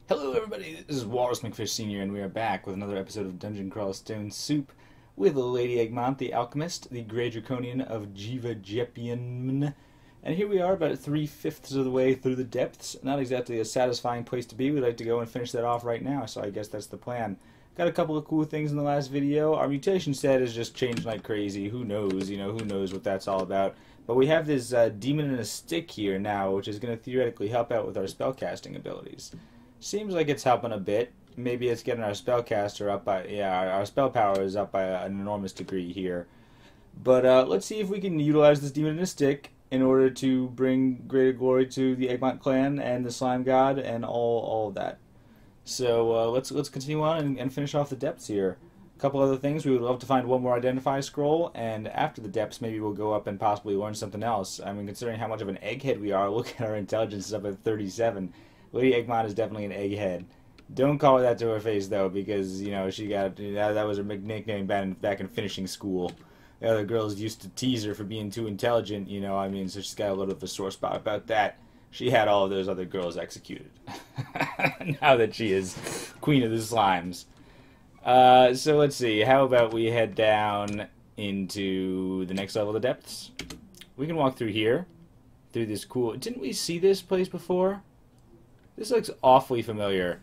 Hello everybody, this is Walrus McFish Sr. and we are back with another episode of Dungeon Crawl Stone Soup with Lady Egmont, the Alchemist, the Grey Draconian of DrTm. And here we are about 3/5 of the way through the depths. Not exactly a satisfying place to be. We'd like to go and finish that off right now, so I guess that's the plan. Got a couple of cool things in the last video. Our mutation set is just changed like crazy. Who knows, who knows what that's all about. But we have this demon in a stick here now, which is going to theoretically help out with our spellcasting abilities. Seems like it's helping a bit. Maybe it's getting our spellcaster up by... Yeah, our spell power is up by an enormous degree here. But let's see if we can utilize this demon in a stick in order to bring greater glory to the Egmont clan and the slime god and all of that. So let's continue on and finish off the depths here. A couple other things. We would love to find one more identify scroll, and after the depths maybe we'll go up and possibly learn something else. I mean, considering how much of an egghead we are, look at our intelligence is up at 37. Lady Egmont is definitely an egghead. Don't call her that to her face, though, because, she got... That was her nickname back in finishing school. The other girls used to tease her for being too intelligent, so she's got a little bit of a sore spot about that. She had all of those other girls executed. Now that she is queen of the slimes. So let's see. How about we head down into the next level of the depths? We can walk through here. Through this cool... Didn't we see this place before? This looks awfully familiar.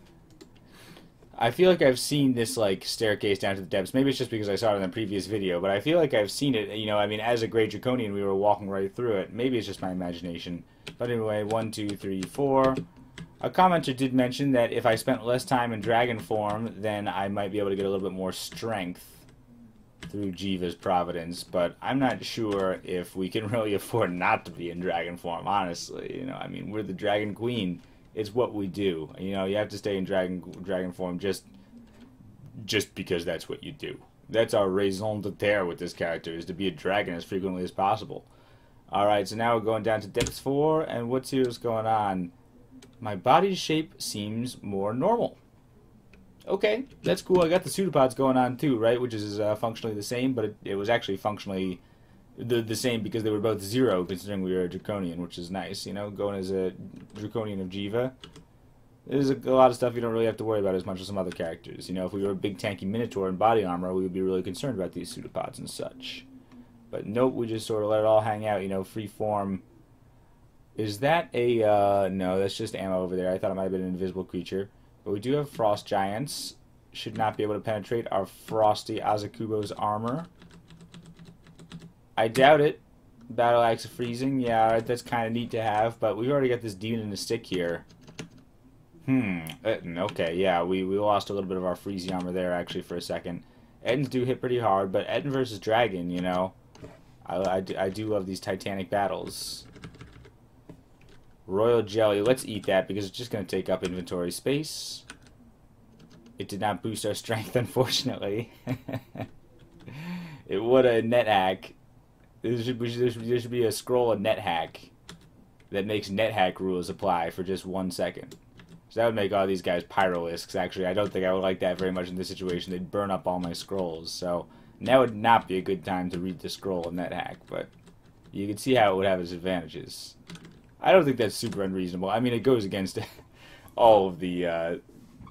I feel like I've seen this, staircase down to the depths. Maybe it's just because I saw it in the previous video, but I feel like I've seen it. As a Grey Draconian, we were walking right through it. Maybe it's just my imagination. But anyway, 1, 2, 3, 4. A commenter did mention that if I spent less time in dragon form, then I might be able to get a little bit more strength through Jiva's providence, but I'm not sure if we can really afford not to be in dragon form, honestly. We're the Dragon Queen. It's what we do. You have to stay in dragon form just because that's what you do. That's our raison d'etre with this character, is to be a dragon as frequently as possible. Alright, so now we're going down to depths 4, and what's going on? My body's shape seems more normal. Okay, that's cool. I got the pseudopods going on too, right? Which is functionally the same, but it was actually functionally the same because they were both 0, considering we were a Draconian, which is nice, going as a Draconian of Jiva. There's a lot of stuff you don't really have to worry about as much as some other characters. If we were a big tanky Minotaur in body armor, we would be really concerned about these pseudopods and such. But nope, we just sort of let it all hang out, free form. Is that a, no, that's just ammo over there. I thought it might have been an invisible creature. But we do have frost giants. Should not be able to penetrate our frosty Azakubo's armor. I doubt it. Battle Axe of Freezing, yeah, that's kind of neat to have, but we've already got this demon in a stick here. Okay, yeah, we lost a little bit of our freezy armor there, actually, for a second. Ettins do hit pretty hard, but Ettin versus Dragon, I do love these titanic battles. Royal Jelly, let's eat that, because it's just going to take up inventory space. It did not boost our strength, unfortunately. It would a net hack. There should be a scroll of net hack that makes net hack rules apply for just 1 second. So that would make all these guys pyrolisks. Actually, I don't think I would like that very much in this situation. They'd burn up all my scrolls. So that would not be a good time to read the scroll of net hack. But you can see how it would have its advantages. I don't think that's super unreasonable. It goes against all of the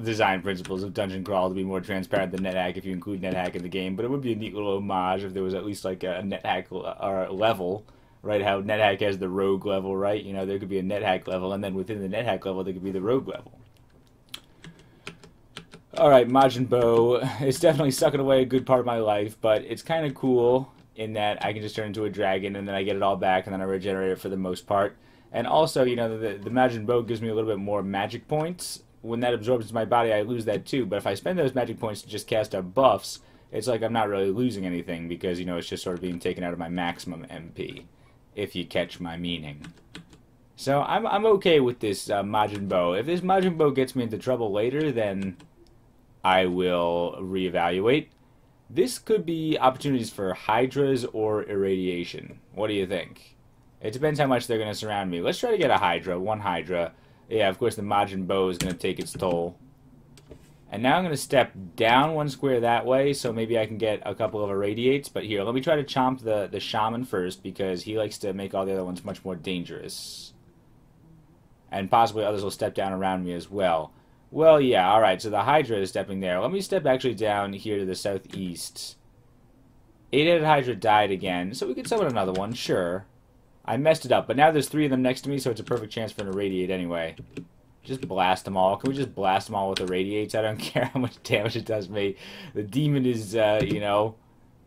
design principles of Dungeon Crawl to be more transparent than NetHack if you include NetHack in the game, but it would be a neat little homage if there was at least a NetHack or level, right? How NetHack has the rogue level, right? There could be a NetHack level, and then within the NetHack level there could be the rogue level. Alright, Majin Bow. It's definitely sucking away a good part of my life, but it's kind of cool in that I can just turn into a dragon and then I get it all back and then I regenerate it for the most part. And also, the Majin Bow gives me a little bit more magic points. When that absorbs into my body, I lose that too. But if I spend those magic points to just cast up buffs, it's like I'm not really losing anything because, it's just sort of being taken out of my maximum MP, if you catch my meaning. So I'm okay with this Majin Bow. If this Majin Bow gets me into trouble later, then I will reevaluate. This could be opportunities for Hydras or Irradiation. What do you think? It depends how much they're going to surround me. Let's try to get a Hydra, one Hydra. Yeah, of course the Majin Bow is going to take its toll. And now I'm going to step down 1 square that way, so maybe I can get a couple of Irradiates. But here, let me try to chomp the Shaman first, because he likes to make all the other ones much more dangerous. And possibly others will step down around me as well. Well, yeah, alright, so the Hydra is stepping there. Let me step actually down here to the southeast. 8-headed Hydra died again, so we could summon another one, sure. I messed it up, but now there's 3 of them next to me, so it's a perfect chance for an irradiate anyway. Just blast them all. Can we just blast them all with irradiates? I don't care how much damage it does me. The demon is, you know,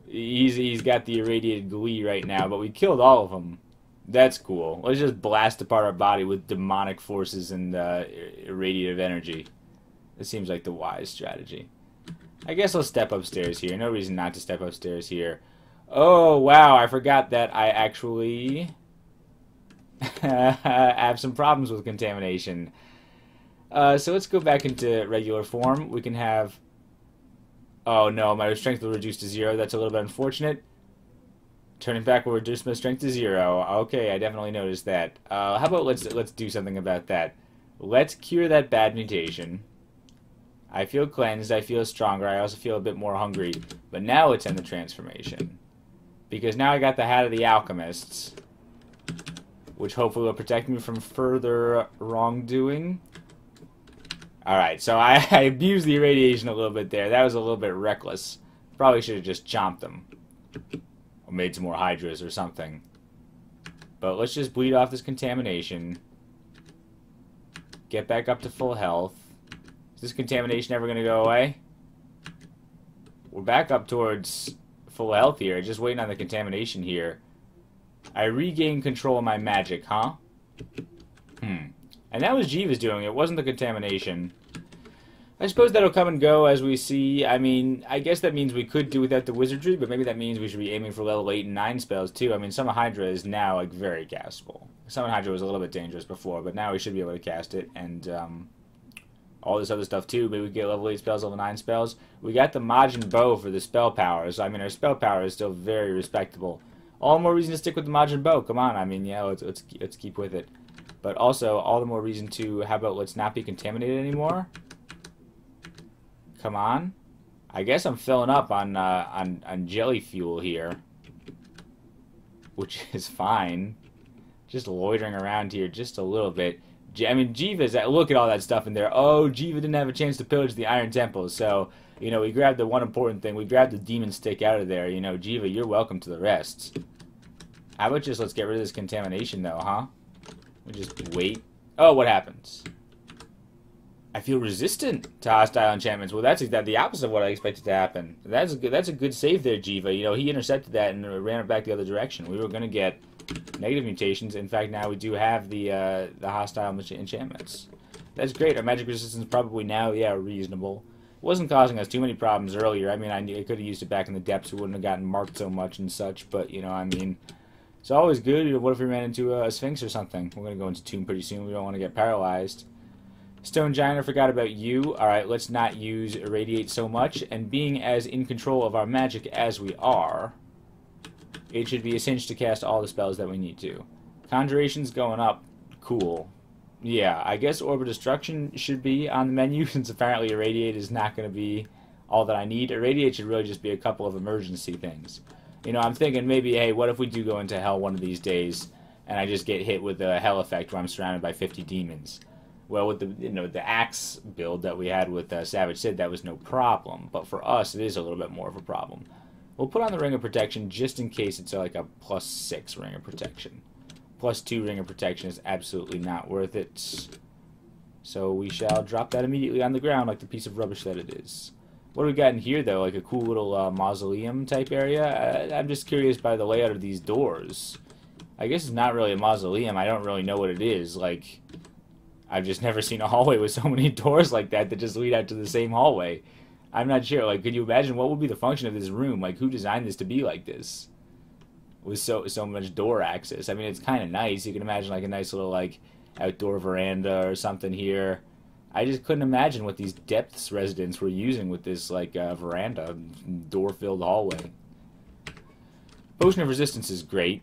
he's got the irradiated glee right now, but we killed all of them. That's cool. Let's just blast apart our body with demonic forces and irradiative energy. This seems like the wise strategy. I guess I'll step upstairs here. No reason not to step upstairs here. Oh, wow, I forgot that I actually have some problems with contamination. So let's go back into regular form. We can have... Oh no, my strength will reduce to 0. That's a little bit unfortunate. Turning back will reduce my strength to 0. Okay, I definitely noticed that. How about let's do something about that. Let's cure that bad mutation. I feel cleansed, I feel stronger, I also feel a bit more hungry. But now let's end the transformation. Because now I got the Hat of the Alchemists, which hopefully will protect me from further wrongdoing. Alright, so I abused the irradiation a little bit there. That was a little bit reckless. Probably should have just chomped them. Or made some more Hydras or something. But let's just bleed off this contamination. Get back up to full health. Is this contamination ever going to go away? We're back up towards full health here. Just waiting on the contamination here. I regained control of my magic, huh? And that was Jiva's doing. It wasn't the contamination. I suppose that'll come and go as we see. I mean, I guess that means we could do without the wizardry, but maybe that means we should be aiming for level 8 and 9 spells too. I mean, Summon Hydra is now like very castable. Summon Hydra was a little bit dangerous before, but now we should be able to cast it, and all this other stuff too. Maybe we get level 8 spells, level 9 spells. We got the Majin Bow for the spell power, so I mean our spell power is still very respectable. All the more reason to stick with the Majin Bow. Come on, I mean, yeah, let's keep with it. But also, all the more reason to, how about let's not be contaminated anymore? Come on. I guess I'm filling up on jelly fuel here, which is fine. Just loitering around here just a little bit. I mean, Jiva's, look at all that stuff in there. Oh, Jiva didn't have a chance to pillage the Iron Temple, so, you know, we grabbed the one important thing. We grabbed the demon stick out of there. You know, Jiva, you're welcome to the rest. How about just let's get rid of this contamination, though, huh? We just wait. Oh, what happens? I feel resistant to hostile enchantments. Well, that's the opposite of what I expected to happen. That's a good save there, Jiva. You know, he intercepted that and ran it back the other direction. We were going to get negative mutations. In fact, now we do have the hostile enchantments. That's great. Our magic resistance is probably now, yeah, reasonable. It wasn't causing us too many problems earlier. I mean, I could have used it back in the depths. We wouldn't have gotten marked so much and such. But, you know, I mean... It's always good. What if we ran into a Sphinx or something? We're going to go into Tomb pretty soon. We don't want to get paralyzed. Stone Giant, I forgot about you. Alright, let's not use Irradiate so much. And being as in control of our magic as we are, it should be a cinch to cast all the spells that we need to. Conjuration's going up. Cool. Yeah, I guess Orb of Destruction should be on the menu, since apparently Irradiate is not going to be all that I need. Irradiate should really just be a couple of emergency things. You know, I'm thinking maybe, hey, what if we do go into hell one of these days, and I just get hit with a hell effect where I'm surrounded by 50 demons? Well, with the axe build that we had with Savage Sid, that was no problem. But for us, it is a little bit more of a problem. We'll put on the Ring of Protection just in case it's like a +6 Ring of Protection. +2 Ring of Protection is absolutely not worth it. So we shall drop that immediately on the ground like the piece of rubbish that it is. What do we got in here, though? Like a cool little mausoleum type area? I'm just curious by the layout of these doors. I guess it's not really a mausoleum. I don't really know what it is. Like, I've just never seen a hallway with so many doors like that just lead out to the same hallway. I'm not sure. Like, could you imagine what would be the function of this room? Like, who designed this to be like this? With so much door access. I mean, it's kind of nice. You can imagine, like, a nice little, like, outdoor veranda or something here. I just couldn't imagine what these depths residents were using with this, like, veranda, door-filled hallway. Potion of Resistance is great.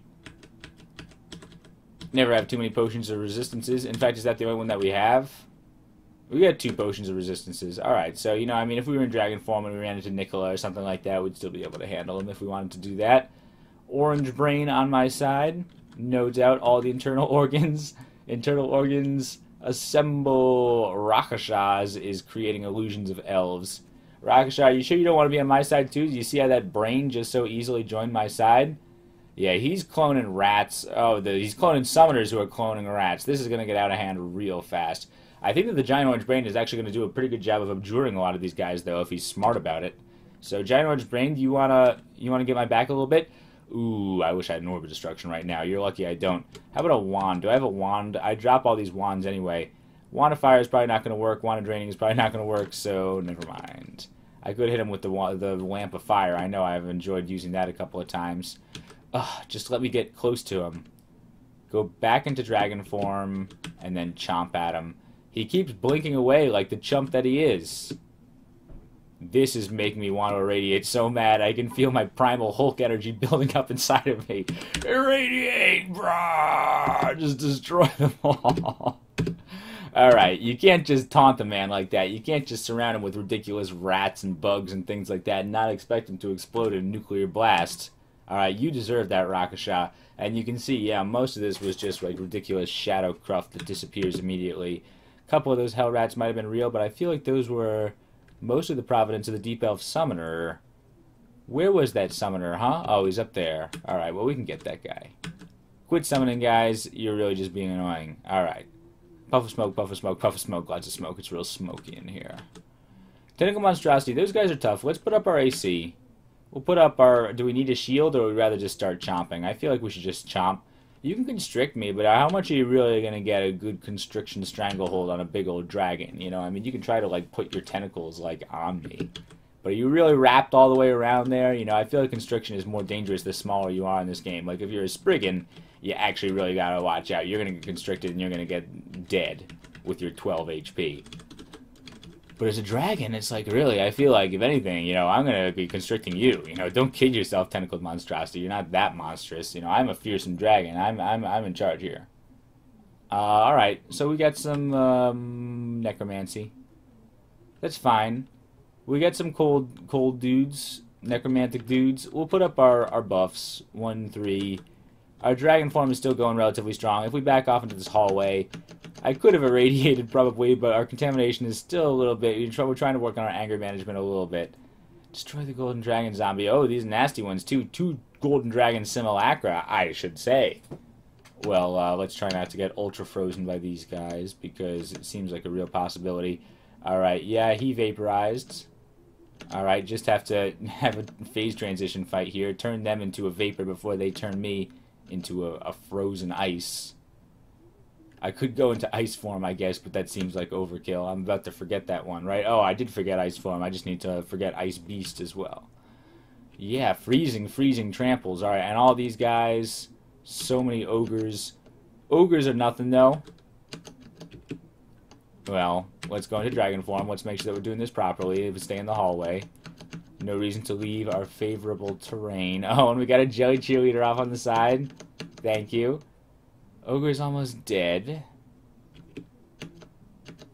Never have too many Potions of Resistances. In fact, is that the only one that we have? We got 2 Potions of Resistances. Alright, so, you know, I mean, if we were in Dragon form and we ran into Nicola or something like that, we'd still be able to handle him if we wanted to do that. Orange Brain on my side. No doubt all the internal organs. Internal organs Assemble Rakshas is creating illusions of elves. Rakshas, are you sure you don't want to be on my side too? Do you see how that brain just so easily joined my side? Yeah, he's cloning rats. Oh, he's cloning summoners who are cloning rats. This is going to get out of hand real fast. I think that the Giant Orange Brain is actually going to do a pretty good job of abjuring a lot of these guys, though, if he's smart about it. So, Giant Orange Brain, do you wanna get my back a little bit? Ooh, I wish I had an Orb of Destruction right now. You're lucky I don't. How about a wand? Do I have a wand? I drop all these wands anyway. Wand of Fire is probably not going to work. Wand of Draining is probably not going to work, so never mind. I could hit him with the Lamp of Fire. I know I've enjoyed using that a couple of times. Ugh, just let me get close to him. Go back into dragon form, and then chomp at him. He keeps blinking away like the chump that he is. This is making me want to irradiate so mad. I can feel my primal Hulk energy building up inside of me. Irradiate, brah! Just destroy them all. Alright, you can't just taunt the man like that. You can't just surround him with ridiculous rats and bugs and things like that and not expect him to explode in a nuclear blast. Alright, you deserve that, Rakasha. And you can see, yeah, most of this was just like ridiculous shadow cruft that disappears immediately. A couple of those hell rats might have been real, but I feel like those were most of the providence of the Deep Elf Summoner. Where was that summoner, huh? Oh, he's up there. Alright, well, we can get that guy. Quit summoning, guys. You're really just being annoying. Alright. Puff of smoke, puff of smoke, puff of smoke, lots of smoke. It's real smoky in here. Tentacle Monstrosity. Those guys are tough. Let's put up our AC. We'll put up our... Do we need a shield, or would we rather just start chomping? I feel like we should just chomp. You can constrict me, but how much are you really going to get a good constriction stranglehold on a big old dragon? You know, I mean, you can try to, like, put your tentacles, like, on me. But are you really wrapped all the way around there? You know, I feel like constriction is more dangerous the smaller you are in this game. Like, if you're a Spriggan, you actually really got to watch out. You're going to get constricted and you're going to get dead with your 12 HP. But as a dragon, it's like, really, I feel like, if anything, you know, I'm going to be constricting you. You know, don't kid yourself, tentacled monstrosity. You're not that monstrous. You know, I'm a fearsome dragon. I'm in charge here. Alright, so we got some necromancy. That's fine. We got some cold dudes, necromantic dudes. We'll put up our buffs. 1, 3. Our dragon form is still going relatively strong. If we back off into this hallway, I could have irradiated probably, but our contamination is still a little bit... We're trying to work on our anger management a little bit. Destroy the golden dragon zombie. Oh, these nasty ones too. 2 golden dragon simulacra, I should say. Well, let's try not to get ultra frozen by these guys, because it seems like a real possibility. Alright, yeah, he vaporized. Alright, just have to have a phase transition fight here. Turn them into a vapor before they turn me into a frozen ice. I could go into ice form, I guess, but that seems like overkill. I'm about to forget that one, right? Oh, I did forget ice form. I just need to forget ice beast as well. Yeah, freezing tramples. Alright, and all these guys, so many ogres. Ogres are nothing, though. Well, let's go into dragon form. Let's make sure that we're doing this properly. If we stay in the hallway. No reason to leave our favorable terrain. Oh, and we got a jelly cheerleader off on the side. Thank you. Ogre's almost dead.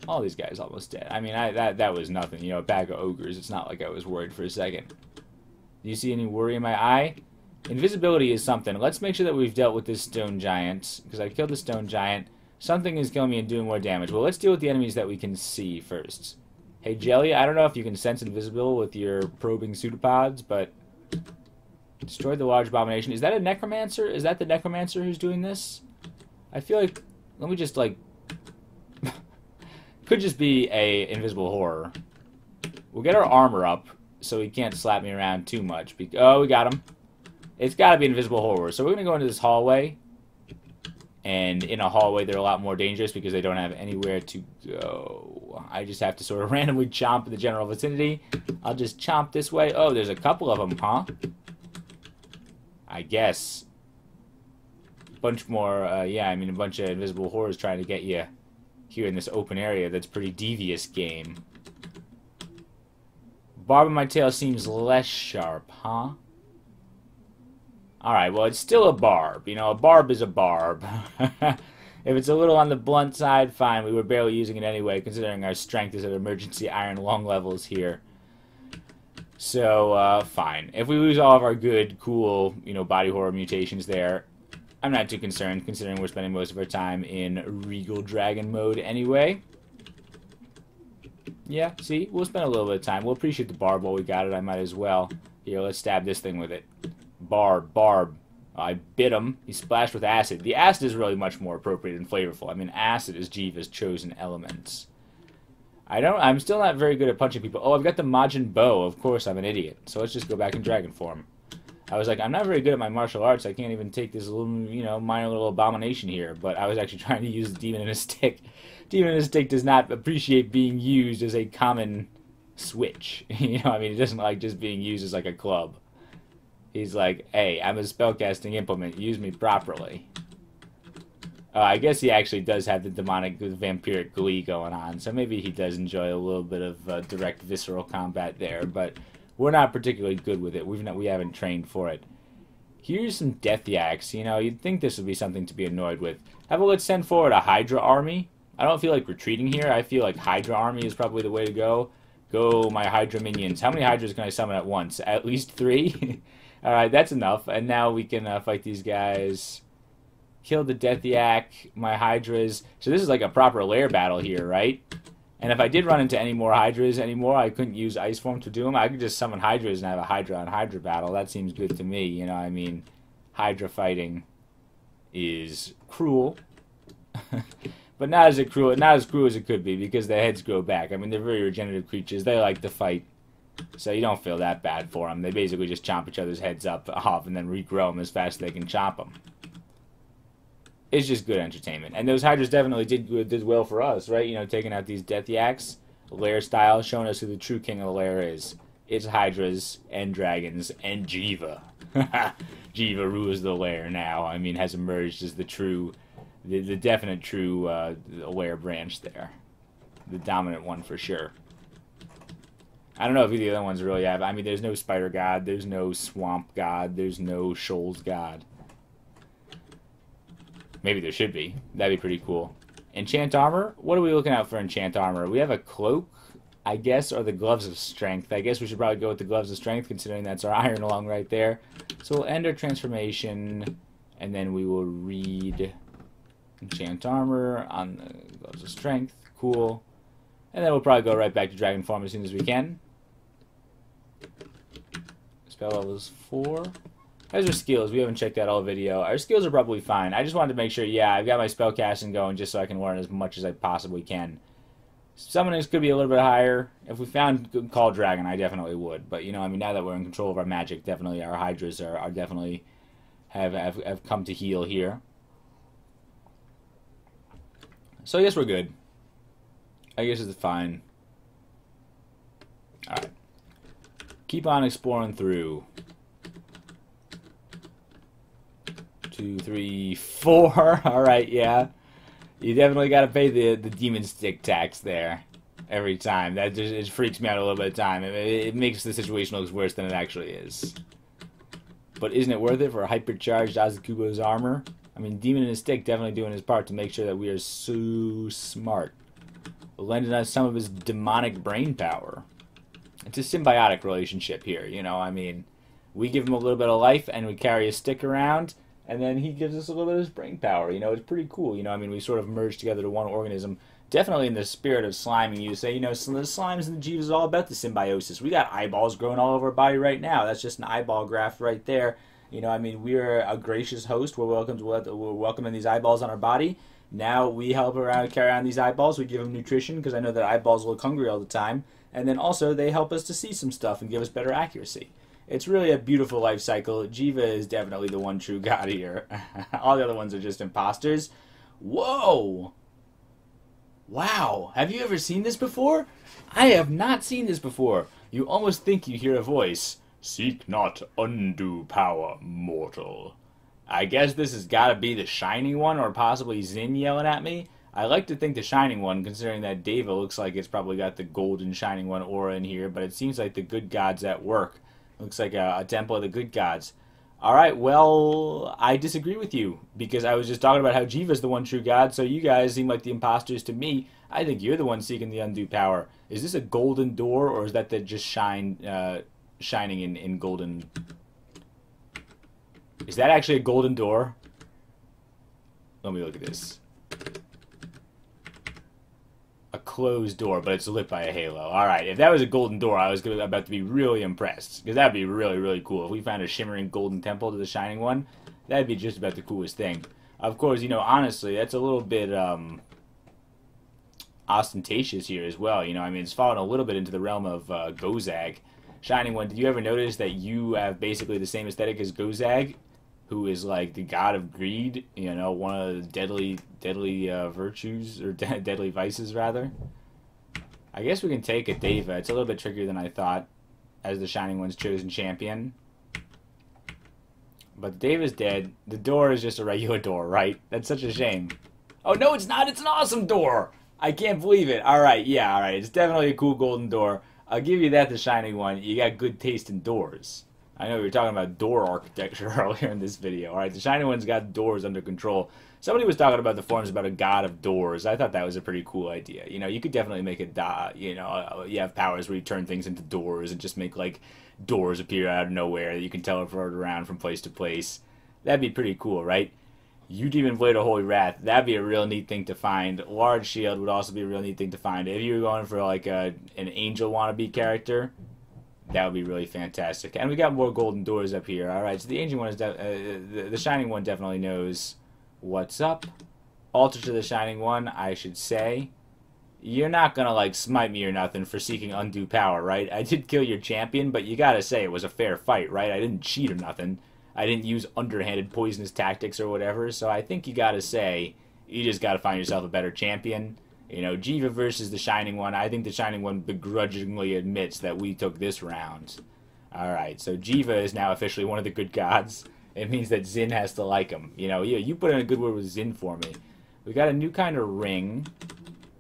All these guys almost dead. I mean, that was nothing. You know, a bag of ogres. It's not like I was worried for a second. Do you see any worry in my eye? Invisibility is something. Let's make sure that we've dealt with this stone giant. Because I killed the stone giant. Something is killing me and doing more damage. Well, let's deal with the enemies that we can see first. Hey, Jelly, I don't know if you can sense invisible with your probing pseudopods, but... Destroy the large abomination. Is that a necromancer? Is that the necromancer who's doing this? I feel like... Let me just, like... Could just be a invisible horror. We'll get our armor up, so he can't slap me around too much. Oh, we got him. It's gotta be invisible horror. So we're gonna go into this hallway. And in a hallway, they're a lot more dangerous because they don't have anywhere to go. I just have to sort of randomly chomp in the general vicinity. I'll just chomp this way. Oh, there's a couple of them, huh? I guess. Bunch more, yeah, I mean, a bunch of invisible horrors trying to get you here in this open area that's pretty devious game. Barb in my tail seems less sharp, huh? Alright, well, it's still a barb. You know, a barb is a barb. If it's a little on the blunt side, fine. We were barely using it anyway, considering our strength is at emergency iron lung levels here. So, fine. If we lose all of our good, cool, you know, body horror mutations there, I'm not too concerned, considering we're spending most of our time in Regal Dragon mode anyway. Yeah, see? We'll spend a little bit of time. We'll appreciate the barb while we got it. I might as well. Here, let's stab this thing with it. Barb, barb. I bit him. He splashed with acid. The acid is really much more appropriate and flavorful. I mean, acid is Jiva's chosen element. I'm still not very good at punching people. Oh, I've got the Majin bow. Of course, I'm an idiot. So let's just go back in dragon form. I was like, I'm not very good at my martial arts. I can't even take this little, you know, minor little abomination here. But I was actually trying to use the demon in a stick. Demon in a stick does not appreciate being used as a common switch. You know, I mean, it doesn't like just being used as like a club. He's like, hey, I'm a spellcasting implement. Use me properly. I guess he actually does have the demonic, vampiric glee going on. So maybe he does enjoy a little bit of direct visceral combat there. But we're not particularly good with it. We haven't trained for it. Here's some death yaks. You know, you'd think this would be something to be annoyed with. How about let's send forward a Hydra army? I don't feel like retreating here. I feel like Hydra army is probably the way to go. Go, my Hydra minions. How many Hydras can I summon at once? At least 3? Alright, that's enough. And now we can fight these guys. Kill the Death Yak, my Hydras. So this is like a proper lair battle here, right? And if I did run into any more Hydras anymore, I couldn't use Ice Form to do them. I could just summon Hydras and have a Hydra on Hydra battle. That seems good to me. You know, I mean, Hydra fighting is cruel. But not as cruel as it could be, because their heads grow back. I mean, they're very regenerative creatures. They like to fight. So you don't feel that bad for them. They basically just chomp each other's heads off and then regrow them as fast as they can chomp them. It's just good entertainment. And those Hydras definitely did well for us, right? You know, taking out these Death Yaks, lair style, showing us who the true king of the lair is. It's Hydras and dragons and Jiva. Jiva rules the lair now. I mean, has emerged as the true, the definite true lair branch there. The dominant one for sure. I don't know if the other ones really have. I mean, there's no Spider God, there's no Swamp God, there's no Shoals God. Maybe there should be. That'd be pretty cool. Enchant armor? What are we looking out for enchant armor? We have a cloak, I guess, or the gloves of strength. I guess we should probably go with the gloves of strength, considering that's our iron lung right there. So we'll end our transformation, and then we will read enchant armor on the gloves of strength. Cool. And then we'll probably go right back to dragon form as soon as we can. Spell level is 4. How's our skills? We haven't checked that all video. Our skills are probably fine. I just wanted to make sure, yeah, I've got my spellcasting going just so I can learn as much as I possibly can. Summonings could be a little bit higher. If we found Call Dragon, I definitely would. But, you know, I mean, now that we're in control of our magic, definitely our Hydras are definitely have come to heal here. So I guess we're good. I guess it's fine. Alright. Keep on exploring through. 2, 3, 4. Alright, yeah. You definitely got to pay the demon stick tax there every time. That just it freaks me out a little bit of time. It makes the situation look worse than it actually is. But isn't it worth it for hypercharged Azukubo's armor? I mean, Demon and his stick definitely doing his part to make sure that we are so smart. Lending us some of his demonic brain power. It's a symbiotic relationship here, you know. I mean, we give him a little bit of life and we carry a stick around, and then he gives us a little bit of his brain power. You know, it's pretty cool. You know, I mean, we sort of merge together to one organism. Definitely in the spirit of sliming you say, you know, the slimes and the Jivas is all about the symbiosis. We got eyeballs growing all over our body right now. That's just an eyeball graft right there. You know, I mean, we're a gracious host. We're welcoming these eyeballs on our body. Now we help around carry on these eyeballs. We give them nutrition because I know that eyeballs look hungry all the time. And then also they help us to see some stuff and give us better accuracy. It's really a beautiful life cycle. Jiva is definitely the one true god here. All the other ones are just imposters. Whoa! Wow, have you ever seen this before? I have not seen this before. You almost think you hear a voice. Seek not undue power, mortal. I guess this has got to be the Shining One, or possibly Zin yelling at me. I like to think the Shining One, considering that Deva looks like it's probably got the golden Shining One aura in here, but it seems like the good gods at work. Looks like a temple of the good gods. Alright, well, I disagree with you, because I was just talking about how Jiva's the one true god, so you guys seem like the imposters to me. I think you're the one seeking the undue power. Is this a golden door, or is that the just shining in golden... Is that actually a golden door? Let me look at this. A closed door, but it's lit by a halo. Alright, if that was a golden door, I was about to be really impressed. Because that'd be really, really cool. If we found a shimmering golden temple to the Shining One, that'd be just about the coolest thing. Of course, you know, honestly, that's a little bit, ostentatious here as well. You know, I mean, it's fallen a little bit into the realm of, Gozag. Shining One, did you ever notice that you have basically the same aesthetic as Gozag? Who is like the god of greed, you know, one of the deadly virtues, or deadly vices, rather. I guess we can take a Deva. It's a little bit trickier than I thought, as the Shining One's chosen champion. But the Deva's dead. The door is just a regular door, right? That's such a shame. Oh, no, it's not. It's an awesome door. I can't believe it. All right, yeah, all right. It's definitely a cool golden door. I'll give you that, the Shining One. You got good taste in doors. I know we were talking about door architecture earlier in this video. All right, the Shining One's got doors under control. Somebody was talking about the forums about a god of doors. I thought that was a pretty cool idea. You know, you could definitely make a, you know, you have powers where you turn things into doors and just make, like, doors appear out of nowhere that you can teleport around from place to place. That'd be pretty cool, right? UTM Blade of Holy Wrath, that'd be a real neat thing to find. Large Shield would also be a real neat thing to find. If you were going for, like, an angel wannabe character, that would be really fantastic. And we got more golden doors up here. All right, so the Ancient One is the Shining One definitely knows what's up. Altar to the Shining One, I should say. You're not gonna, like, smite me or nothing for seeking undue power, right? I did kill your champion, but you gotta say it was a fair fight, right? I didn't cheat or nothing. I didn't use underhanded poisonous tactics or whatever, so I think you gotta say you just gotta find yourself a better champion. You know, Jiva versus the Shining One. I think the Shining One begrudgingly admits that we took this round. Alright, so Jiva is now officially one of the good gods. It means that Zin has to like him. You know, yeah, you put in a good word with Zin for me. We got a new kind of ring.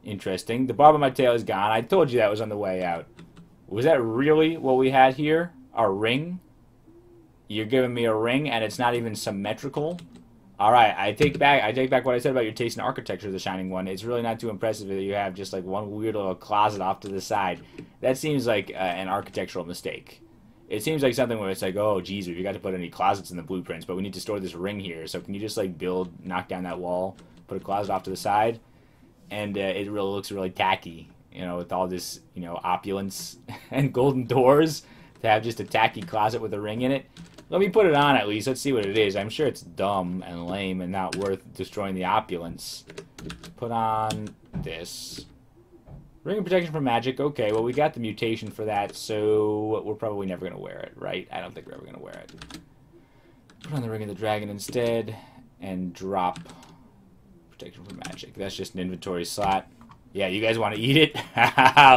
Interesting. The barb on my tail is gone. I told you that was on the way out. Was that really what we had here? A ring? You're giving me a ring and it's not even symmetrical? Alright, I take back what I said about your taste in architecture of the Shining One. It's really not too impressive that you have just like one weird little closet off to the side. That seems like an architectural mistake. It seems like something where it's like, oh, geez, we got to put any closets in the blueprints, but we need to store this ring here. So can you just like knock down that wall, put a closet off to the side? And it really looks really tacky, you know, with all this, you know, opulence and golden doors to have just a tacky closet with a ring in it. Let me put it on at least. Let's see what it is. I'm sure it's dumb and lame and not worth destroying the opulence. Put on this. Ring of Protection from Magic. Okay, well, we got the mutation for that, so we're probably never going to wear it, right? I don't think we're ever going to wear it. Put on the Ring of the Dragon instead and drop Protection from Magic. That's just an inventory slot. Yeah, you guys want to eat it?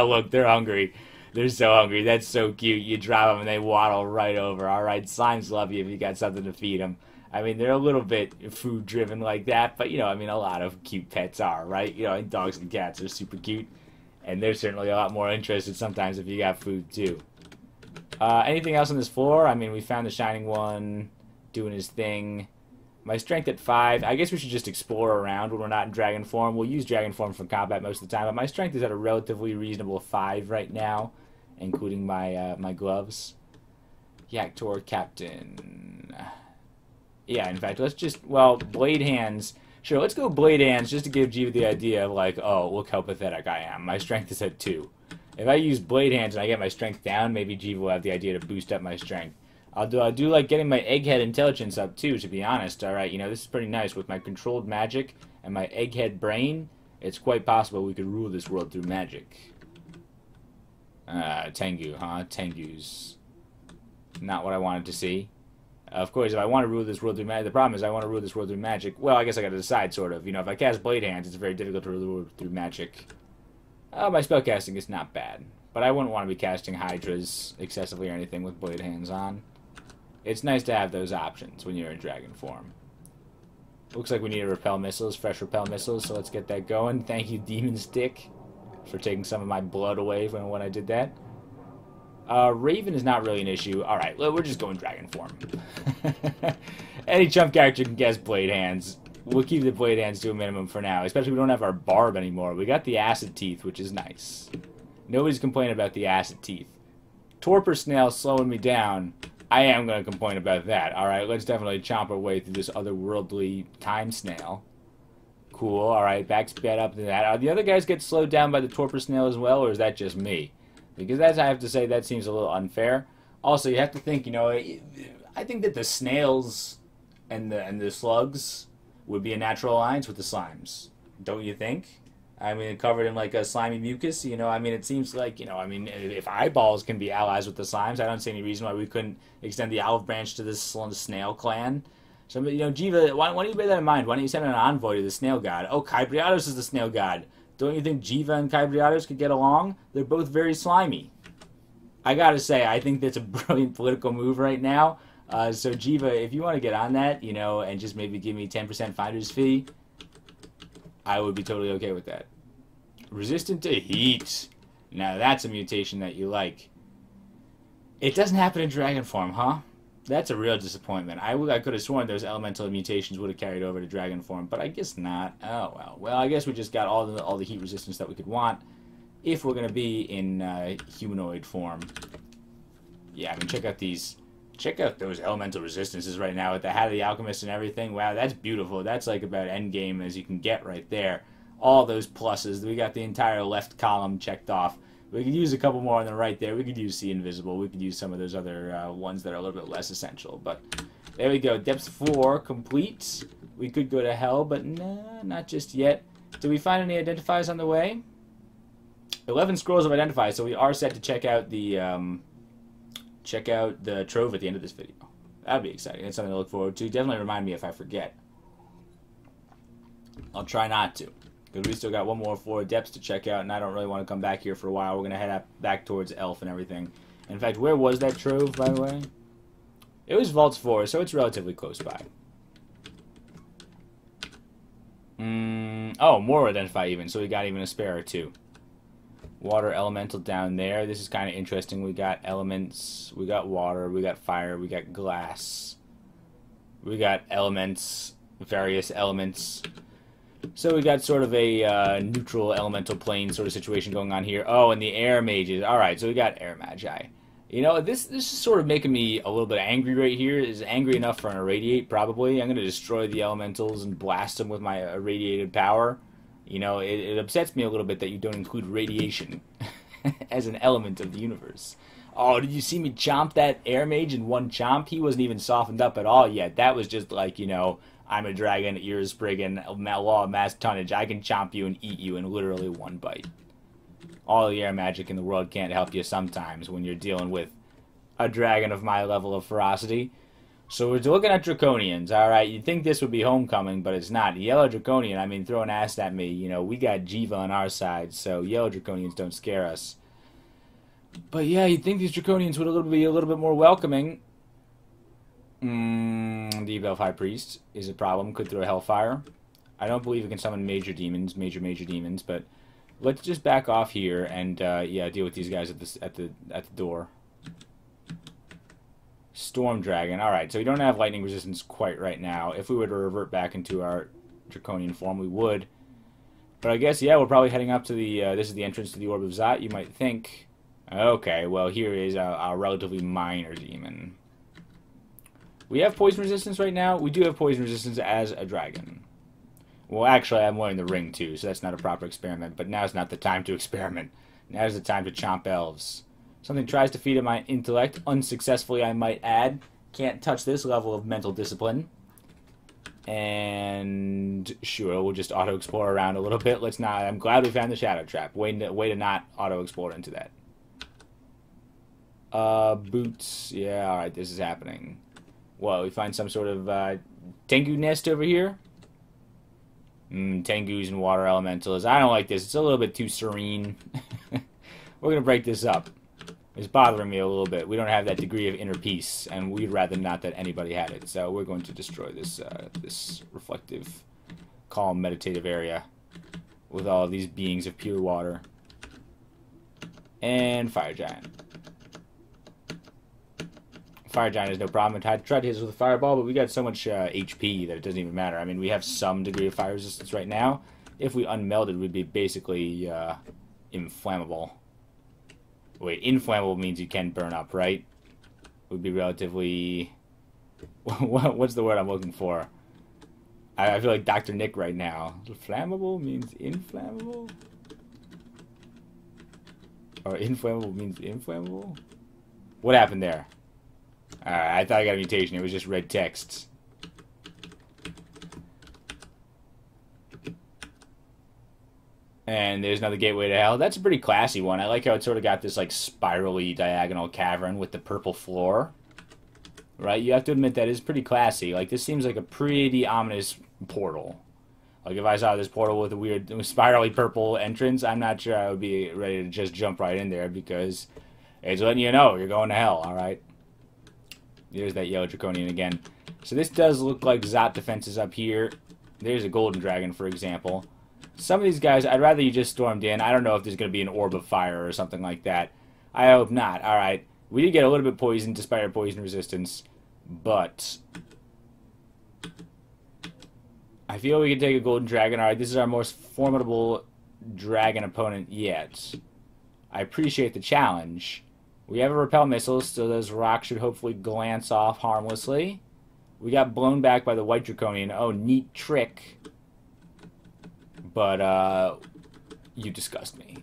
Look, they're hungry. They're so hungry. That's so cute. You drop them and they waddle right over. All right, slimes love you if you got something to feed them. I mean, they're a little bit food-driven like that, but, you know, I mean, a lot of cute pets are, right? You know, and dogs and cats are super cute, and they're certainly a lot more interested sometimes if you got food, too. Anything else on this floor? I mean, we found the Shining One doing his thing. My strength at 5. I guess we should just explore around when we're not in dragon form. We'll use dragon form for combat most of the time, but my strength is at a relatively reasonable 5 right now, including my my gloves. Yaktor Captain. Yeah, in fact, let's just, well, Blade Hands. Sure, let's go Blade Hands just to give Jiva the idea of, like, oh, look how pathetic I am. My strength is at 2. If I use Blade Hands and I get my strength down, maybe Jiva will have the idea to boost up my strength. I do like getting my Egghead Intelligence up, too, to be honest. Alright, you know, this is pretty nice. With my controlled magic and my Egghead Brain, it's quite possible we could rule this world through magic. Tengu, huh? Tengu's not what I wanted to see. Of course, if I want to rule this world through magic, the problem is I want to rule this world through magic. Well, I guess I got to decide, sort of. You know, if I cast Blade Hands, it's very difficult to rule the world through magic. My spellcasting is not bad, but I wouldn't want to be casting Hydras excessively or anything with Blade Hands on. It's nice to have those options when you're in dragon form. Looks like we need to repel missiles, fresh repel missiles, so let's get that going. Thank you, Demon Stick, for taking some of my blood away when I did that. Raven is not really an issue. Alright, we're just going dragon form. Any chump character can guess Blade Hands. We'll keep the Blade Hands to a minimum for now, especially we don't have our Barb anymore. We got the Acid Teeth, which is nice. Nobody's complaining about the Acid Teeth. Torpor Snail slowing me down. I am going to complain about that. Alright, let's definitely chomp our way through this otherworldly time snail. Cool. All right, back sped up to that. Are the other guys get slowed down by the torpor snail as well, or is that just me? Because that's, I have to say, that seems a little unfair. Also, you have to think, you know, I think that the snails and the slugs would be a natural alliance with the slimes. Don't you think? I mean, covered in like a slimy mucus, you know, I mean, it seems like, you know, I mean, if eyeballs can be allies with the slimes, I don't see any reason why we couldn't extend the olive branch to this snail clan. So, you know, Jiva, why don't you bear that in mind? Why don't you send an envoy to the snail god? Oh, Kybriados is the snail god. Don't you think Jiva and Kybriados could get along? They're both very slimy. I gotta say, I think that's a brilliant political move right now. So, Jiva, if you want to get on that, you know, and just maybe give me 10% finder's fee, I would be totally okay with that. Resistant to heat. Now, that's a mutation that you like. It doesn't happen in dragon form, huh? That's a real disappointment. I could have sworn those elemental mutations would have carried over to dragon form, but I guess not. Oh, well. Well, I guess we just got all the heat resistance that we could want if we're going to be in humanoid form. Yeah, I mean, check out these... Check out those elemental resistances right now with the Hat of the Alchemist and everything. Wow, that's beautiful. That's like about endgame as you can get right there. All those pluses. We got the entire left column checked off. We could use a couple more on the right there. We could use See Invisible. We could use some of those other ones that are a little bit less essential. But there we go. Depth 4 complete. We could go to hell, but nah, not just yet. Did we find any identifiers on the way? 11 scrolls of identifiers, so we are set to check out the trove at the end of this video. That'd be exciting. That's something to look forward to. Definitely remind me if I forget. I'll try not to, because we still got one more floor of depths to check out, and I don't really want to come back here for a while. We're going to head back towards Elf and everything. In fact, where was that trove, by the way? It was Vaults 4, so it's relatively close by. Oh, more identify even, so we got even a spare or two. Water elemental down there. This is kind of interesting. We got elements. We got water. We got fire. We got glass. We got elements. Various elements. So we got sort of a neutral elemental plane sort of situation going on here. Oh, and the air mages. Alright, so we got air magi. You know, this is sort of making me a little bit angry right here. Is angry enough for an irradiate, probably. I'm going to destroy the elementals and blast them with my irradiated power. You know, it upsets me a little bit that you don't include radiation as an element of the universe. Oh, did you see me chomp that air mage in one chomp? He wasn't even softened up at all yet. That was just like, you know, I'm a dragon, you're a spriggan, law of mass tonnage. I can chomp you and eat you in literally one bite. All the air magic in the world can't help you sometimes when you're dealing with a dragon of my level of ferocity. So we're looking at Draconians, alright? You'd think this would be Homecoming, but it's not. Yellow Draconian, I mean, throw an ass at me. You know, we got Jiva on our side, so Yellow Draconians don't scare us. But yeah, you'd think these Draconians would be a little bit more welcoming. The Elf High Priest is a problem. Could throw Hellfire. I don't believe it can summon major demons, major demons, but let's just back off here and, yeah, deal with these guys at the door. Storm Dragon. Alright, so we don't have lightning resistance quite right now. If we were to revert back into our Draconian form, we would. But I guess, yeah, we're probably heading up to the, this is the entrance to the Orb of Zot, you might think. Okay, well, here is a relatively minor demon. We have poison resistance right now. We do have poison resistance as a dragon. Well, actually, I'm wearing the ring, too, so that's not a proper experiment. But now's not the time to experiment. Now's the time to chomp elves. Something tries to feed at my intellect, unsuccessfully I might add. Can't touch this level of mental discipline. And sure, we'll just auto-explore around a little bit. Let's not. I'm glad we found the shadow trap. Way to not auto-explore into that. Boots. Yeah, alright, this is happening. Well, we find some sort of Tengu nest over here. Tengus and water elementals. I don't like this. It's a little bit too serene. We're going to break this up. It's bothering me a little bit. We don't have that degree of inner peace, and we'd rather not that anybody had it. So we're going to destroy this this reflective, calm, meditative area with all of these beings of pure water. And Fire Giant. Fire Giant is no problem. I tried to hit us with a fireball, but we got so much HP that it doesn't even matter. I mean, we have some degree of fire resistance right now. If we unmelded, we'd be basically inflammable. Wait, inflammable means you can burn up, right? Would be relatively... What's the word I'm looking for? I feel like Dr. Nick right now. Flammable means inflammable? Or inflammable means inflammable? What happened there? Alright, I thought I got a mutation. It was just red text. And there's another gateway to hell. That's a pretty classy one. I like how it sort of got this like spirally diagonal cavern with the purple floor. Right? You have to admit that is pretty classy. Like, this seems like a pretty ominous portal. Like, if I saw this portal with a weird spirally purple entrance, I'm not sure I would be ready to just jump right in there, because it's letting you know you're going to hell, alright? There's that yellow draconian again. So this does look like Zot defenses up here. There's a golden dragon, for example. Some of these guys, I'd rather you just stormed in. I don't know if there's going to be an orb of fire or something like that. I hope not. Alright. We did get a little bit poisoned despite our poison resistance. But I feel we can take a golden dragon. Alright, this is our most formidable dragon opponent yet. I appreciate the challenge. We have a repel missile, so those rocks should hopefully glance off harmlessly. We got blown back by the white draconian. Oh, neat trick. But, you disgust me.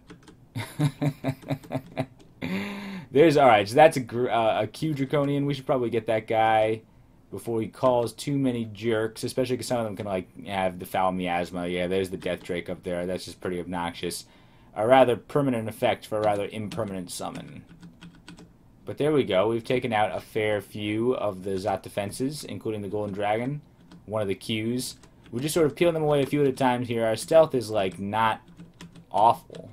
Alright, so that's a Q draconian. We should probably get that guy before he calls too many jerks, especially because some of them can, like, have the foul miasma. Yeah, there's the death drake up there. That's just pretty obnoxious. A rather permanent effect for a rather impermanent summon. But there we go. We've taken out a fair few of the Zot defenses, including the golden dragon, one of the Qs. We're just sort of peeling them away a few at a time here. Our stealth is, like, not awful.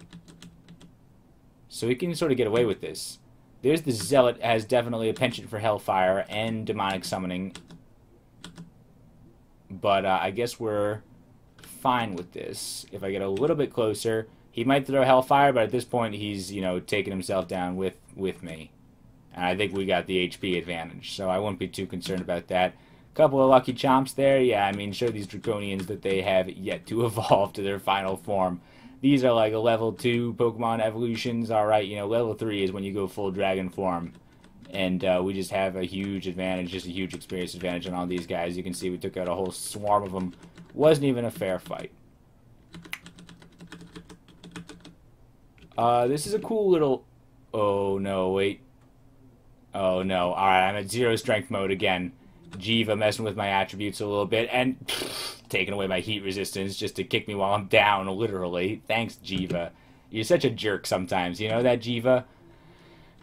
So we can sort of get away with this. There's the Zealot, has definitely a penchant for Hellfire and demonic summoning. But I guess we're fine with this. If I get a little bit closer, he might throw Hellfire, but at this point he's, you know, taking himself down with me. And I think we got the HP advantage, so I won't be too concerned about that. Couple of lucky chomps there. Yeah, I mean, show these draconians that they have yet to evolve to their final form. These are like a level 2 Pokemon evolutions. Alright, you know, level 3 is when you go full dragon form. And we just have a huge advantage, just a huge experience advantage on all these guys. You can see we took out a whole swarm of them. Wasn't even a fair fight. This is a cool little... Oh, no, wait. Oh, no. Alright, I'm at 0 strength mode again. Jiva messing with my attributes a little bit, and taking away my heat resistance just to kick me while I'm down, literally. Thanks, Jiva. You're such a jerk sometimes, you know that, Jiva?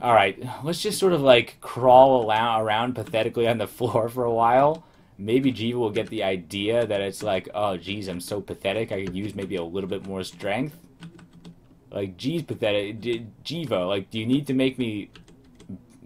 Alright, let's just sort of, like, crawl around pathetically on the floor for a while. Maybe Jiva will get the idea that it's like, oh, geez, I'm so pathetic, I could use maybe a little bit more strength. Like, geez, pathetic. Jiva, like, do you need to make me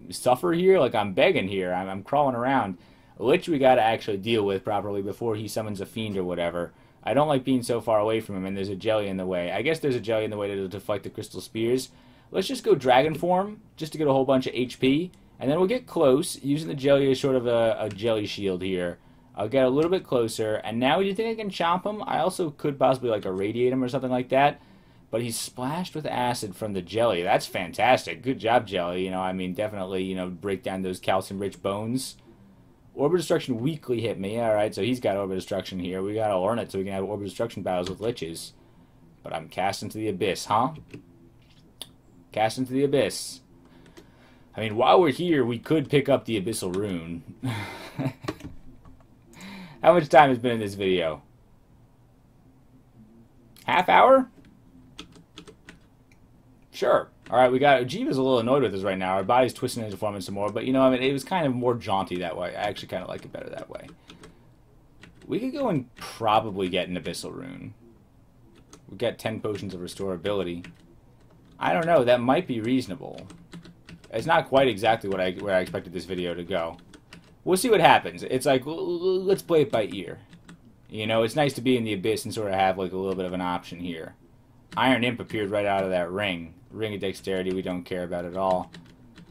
suffer here? Like, I'm begging here. I'm crawling around. Which we gotta actually deal with properly before he summons a fiend or whatever. I don't like being so far away from him, and there's a jelly in the way. I guess there's a jelly in the way to deflect the crystal spears. Let's just go dragon form, just to get a whole bunch of HP, and then we'll get close, using the jelly as sort of a jelly shield here. I'll get a little bit closer, and now do you think I can chomp him? I also could possibly, like, irradiate him or something like that, but he's splashed with acid from the jelly. That's fantastic. Good job, jelly. You know, I mean, definitely, you know, break down those calcium-rich bones. Orb of Destruction weakly hit me. Alright, so he's got Orb of Destruction here. We gotta learn it so we can have Orb of Destruction battles with liches. But I'm casting to the abyss, huh? Casting to the abyss. I mean, while we're here, we could pick up the Abyssal Rune. How much time has been in this video? Half hour? Sure. Alright, we got... Jiva's a little annoyed with us right now. Our body's twisting into forming some more. But, you know, I mean, it was kind of more jaunty that way. I actually kind of like it better that way. We could go and probably get an Abyssal Rune. We got 10 potions of restorability. I don't know. That might be reasonable. It's not quite exactly where I expected this video to go. We'll see what happens. It's like, let's play it by ear. You know, it's nice to be in the abyss and sort of have, like, a little bit of an option here. Iron Imp appeared right out of that ring. Ring of Dexterity we don't care about at all.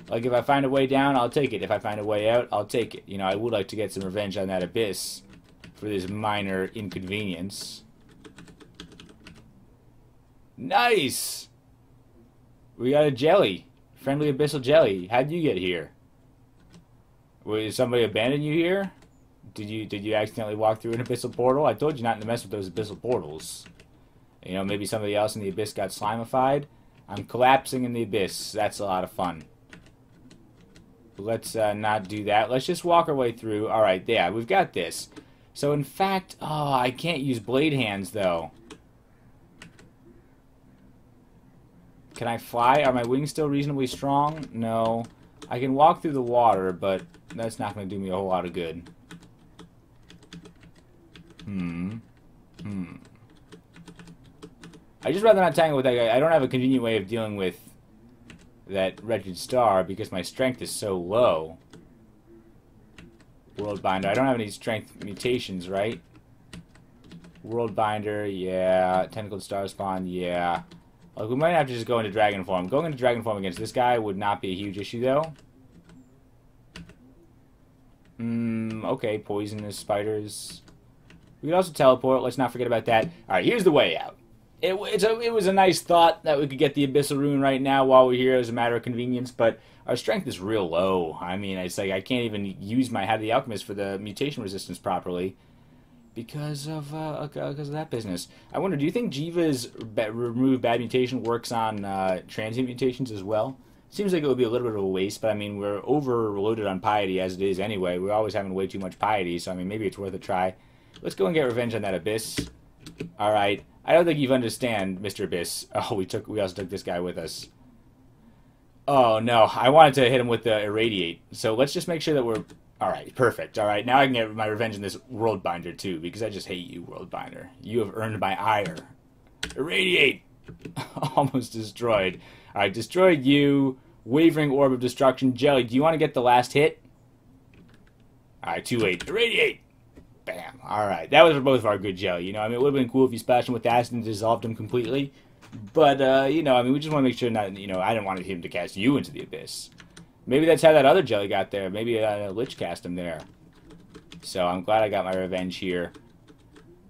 Like, if I find a way down, I'll take it. If I find a way out, I'll take it. You know, I would like to get some revenge on that abyss for this minor inconvenience. Nice! We got a jelly. Friendly Abyssal Jelly. How'd you get here? Did somebody abandon you here? Did you accidentally walk through an abyssal portal? I told you not to mess with those abyssal portals. You know, maybe somebody else in the abyss got slimified. I'm collapsing in the abyss. That's a lot of fun. Let's not do that. Let's just walk our way through. Alright, yeah, we've got this. So, in fact, oh, I can't use blade hands, though. Can I fly? Are my wings still reasonably strong? No. I can walk through the water, but that's not going to do me a whole lot of good. I just rather not tangle with that guy. I don't have a convenient way of dealing with that wretched star because my strength is so low. World Binder. I don't have any strength mutations, right? World Binder, yeah. Tentacled Star Spawn, yeah. Like, we might have to just go into Dragon Form. Going into Dragon Form against this guy would not be a huge issue, though. Okay, poisonous spiders. We could also teleport. Let's not forget about that. Alright, here's the way out. It was a nice thought that we could get the Abyssal Rune right now while we're here as a matter of convenience, but our strength is real low. I mean, it's like I can't even use my Hat of the Alchemist for the mutation resistance properly because of that business. I wonder, do you think Jiva's remove bad mutation works on transient mutations as well? Seems like it would be a little bit of a waste, but I mean, we're overloaded on piety as it is anyway. We're always having way too much piety, so I mean, maybe it's worth a try. Let's go and get revenge on that Abyss. Alright. I don't think you understand, Mr. Abyss. Oh, we also took this guy with us. Oh, no. I wanted to hit him with the Irradiate. So let's just make sure that we're... Alright, perfect. Alright, now I can get my revenge in this World Binder, too, because I just hate you, World Binder. You have earned my ire. Irradiate! Almost destroyed. Alright, destroyed you. Wavering Orb of Destruction. Jelly, do you want to get the last hit? Alright, too late. Irradiate! Bam. Alright. That was for both of our good jelly. You know, I mean, it would have been cool if you splashed him with acid and dissolved him completely. But, you know, I mean, we just want to make sure not, you know, I didn't want him to cast you into the abyss. Maybe that's how that other jelly got there. Maybe Lich cast him there. So I'm glad I got my revenge here.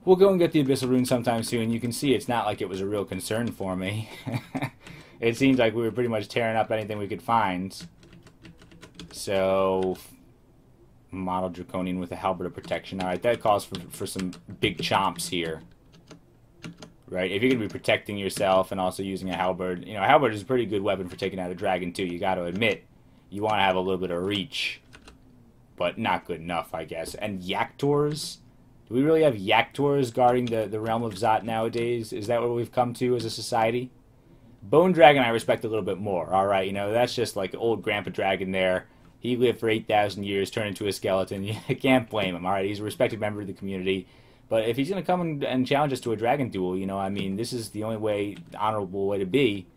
We'll go and get the Abyssal Rune sometime soon. You can see it's not like it was a real concern for me. It seems like we were pretty much tearing up anything we could find. So... Model Draconian with a halberd of protection. Alright, that calls for some big chomps here. Right? If you're going to be protecting yourself and also using a halberd, you know, a halberd is a pretty good weapon for taking out a dragon, too. You got to admit, you want to have a little bit of reach. But not good enough, I guess. And Yaktors? Do we really have Yaktors guarding the realm of Zot nowadays? Is that what we've come to as a society? Bone Dragon I respect a little bit more. Alright, you know, that's just like old Grandpa Dragon there. He lived for 8,000 years, turned into a skeleton. You can't blame him, alright? He's a respected member of the community. But if he's going to come and challenge us to a dragon duel, you know, I mean, this is the only way, honorable way to be.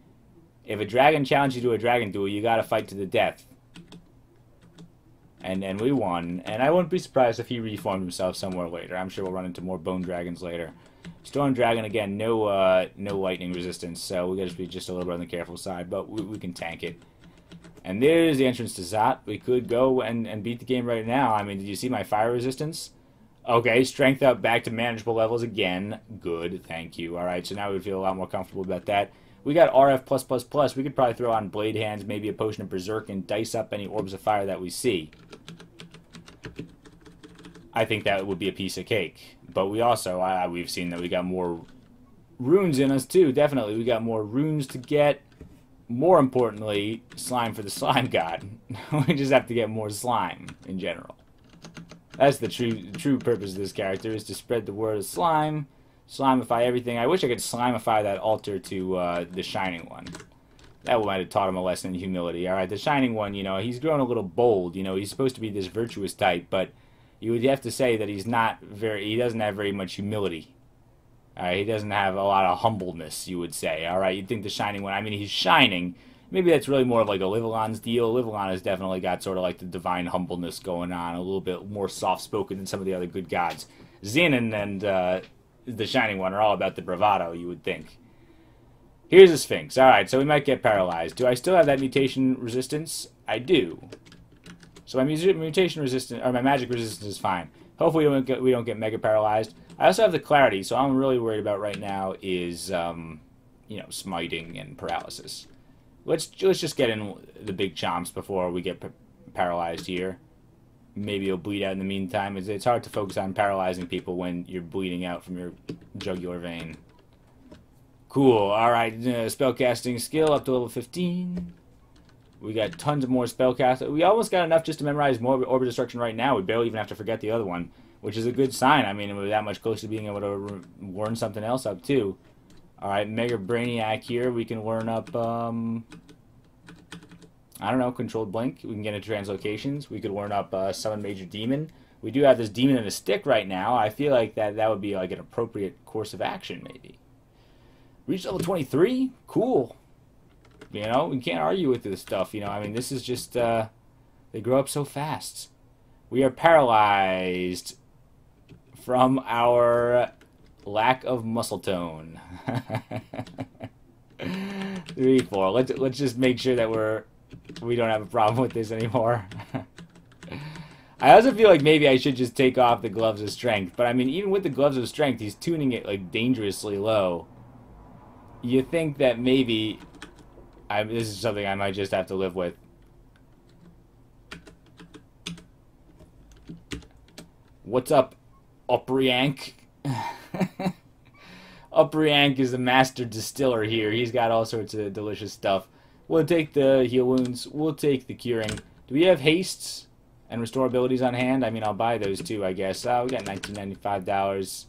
If a dragon challenges you to a dragon duel, you got to fight to the death. And we won. And I wouldn't be surprised if he reformed himself somewhere later. I'm sure we'll run into more bone dragons later. Storm Dragon, again, no lightning resistance, so we got to be just a little bit on the careful side, but we can tank it. And there's the entrance to Zot. We could go and beat the game right now. I mean, did you see my fire resistance? Okay, strength up back to manageable levels again. Good, thank you. Alright, so now we feel a lot more comfortable about that. We got RF+++. We could probably throw on Blade Hands, maybe a Potion of Berserk, and dice up any Orbs of Fire that we see. I think that would be a piece of cake. But we also, we've seen that we got more runes in us too, definitely. We got more runes to get. More importantly, slime for the slime god. We just have to get more slime in general. That's the true purpose of this character, is to spread the word of slime, slimify everything. I wish I could slimify that altar to the Shining One. That might have taught him a lesson in humility. Alright, the Shining One, you know, he's grown a little bold. You know, he's supposed to be this virtuous type, but you would have to say that he doesn't have very much humility. He doesn't have a lot of humbleness, you would say. Alright, you'd think the Shining One, I mean, he's shining. Maybe that's really more of like a Livalon's deal. Livalon has definitely got sort of like the divine humbleness going on, a little bit more soft-spoken than some of the other good gods. Xenon and the Shining One are all about the bravado, you would think. Here's a Sphinx. Alright, so we might get paralyzed. Do I still have that mutation resistance? I do. So my mutation resistance, or my magic resistance is fine. Hopefully we don't get mega paralyzed. I also have the clarity, so all I'm really worried about right now is, you know, smiting and paralysis. Let's just get in the big chomps before we get paralyzed here. maybe you'll bleed out in the meantime. It's hard to focus on paralyzing people when you're bleeding out from your jugular vein. Cool. Alright, spellcasting skill up to level 15. We got tons of more spellcast. We almost got enough just to memorize more Orb of Destruction right now. We barely even have to forget the other one, which is a good sign. I mean, we're that much closer to being able to learn something else up, too. Alright, Mega Brainiac here. We can learn up, I don't know, Controlled Blink. We can get into Translocations. We could learn up Summon Major Demon. We do have this Demon in a stick right now. I feel like that would be like an appropriate course of action, maybe. Reach level 23? Cool. You know, we can't argue with this stuff. You know, I mean, this is just, they grow up so fast. We are paralyzed from our lack of muscle tone. 3, 4. Let's just make sure that we don't have a problem with this anymore. I also feel like maybe I should just take off the Gloves of Strength. But I mean, even with the Gloves of Strength, he's tuning it like dangerously low. You think that maybe this is something I might just have to live with. What's up, Upriank? Upriank is the master distiller here. He's got all sorts of delicious stuff. We'll take the heal wounds. We'll take the curing. Do we have hastes and restore abilities on hand? I mean, I'll buy those too, I guess. We got $19.95.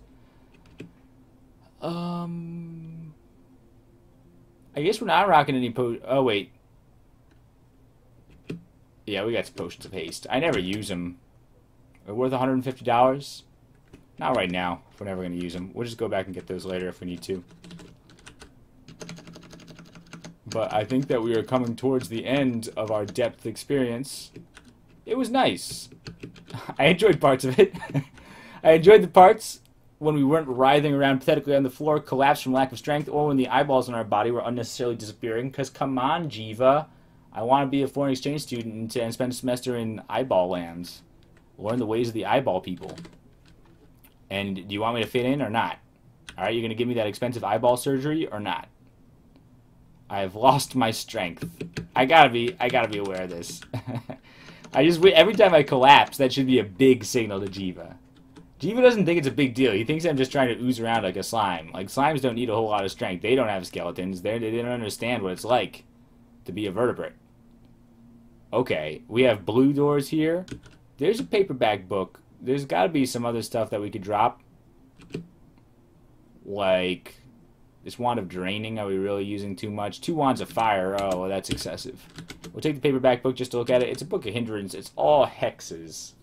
I guess we're not rocking any oh, wait. Yeah, we got some potions of haste. I never use them. They're worth $150. Not right now, if we're never going to use them. We'll just go back and get those later if we need to. But I think that we are coming towards the end of our depth experience. It was nice. I enjoyed parts of it. I enjoyed the parts when we weren't writhing around pathetically on the floor, collapsed from lack of strength, or when the eyeballs in our body were unnecessarily disappearing. Because come on, Jiva. I want to be a foreign exchange student and spend a semester in eyeball lands. Learn the ways of the eyeball people. And do you want me to fit in or not? Alright, you're going to give me that expensive eyeball surgery or not? I have lost my strength. I gotta be aware of this. Every time I collapse, that should be a big signal to Jiva. Jiva doesn't think it's a big deal. He thinks I'm just trying to ooze around like a slime. Like, slimes don't need a whole lot of strength. They don't have skeletons. They don't understand what it's like to be a vertebrate. Okay, we have blue doors here. There's a paperback book. There's got to be some other stuff that we could drop. Like this Wand of Draining. Are we really using too much? 2 Wands of Fire. Oh, well, that's excessive. We'll take the paperback book just to look at it. It's a book of hindrance. It's all hexes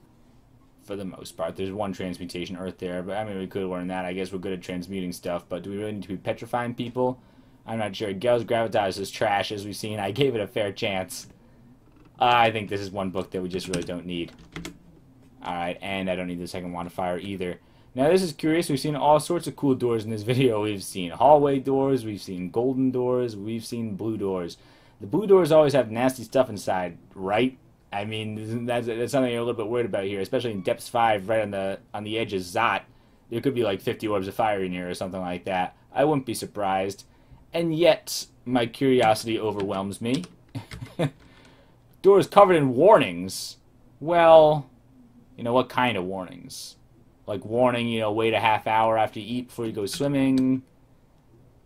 for the most part. There's 1 transmutation earth there, but I mean, we could learn that. I guess we're good at transmuting stuff, but do we really need to be petrifying people? I'm not sure. Gels Gravitas is trash, as we've seen. I gave it a fair chance. I think this is one book that we just really don't need. Alright, and I don't need the second Wand of Fire either. Now, this is curious. We've seen all sorts of cool doors in this video. We've seen hallway doors, we've seen golden doors, we've seen blue doors. The blue doors always have nasty stuff inside, right? I mean, that's something you're a little bit worried about here, especially in Depths 5, right on the edge of Zot. There could be like 50 orbs of fire in here or something like that. I wouldn't be surprised. And yet, my curiosity overwhelms me. Doors covered in warnings. Well, you know, what kind of warnings? Like warning, you know, wait a half hour after you eat before you go swimming.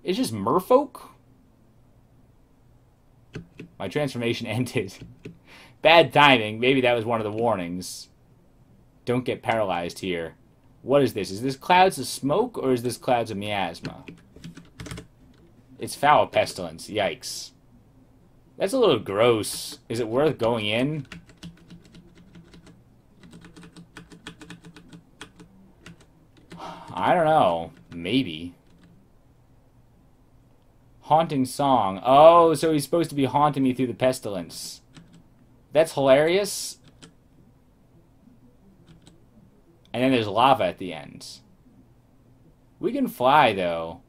It's just merfolk? My transformation ended. Bad timing. Maybe that was one of the warnings. Don't get paralyzed here. What is this? Is this clouds of smoke or is this clouds of miasma? It's foul pestilence. Yikes. That's a little gross. Is it worth going in? I don't know. Maybe. Haunting song. Oh, so he's supposed to be haunting me through the pestilence. That's hilarious. And then there's lava at the end. We can fly, though.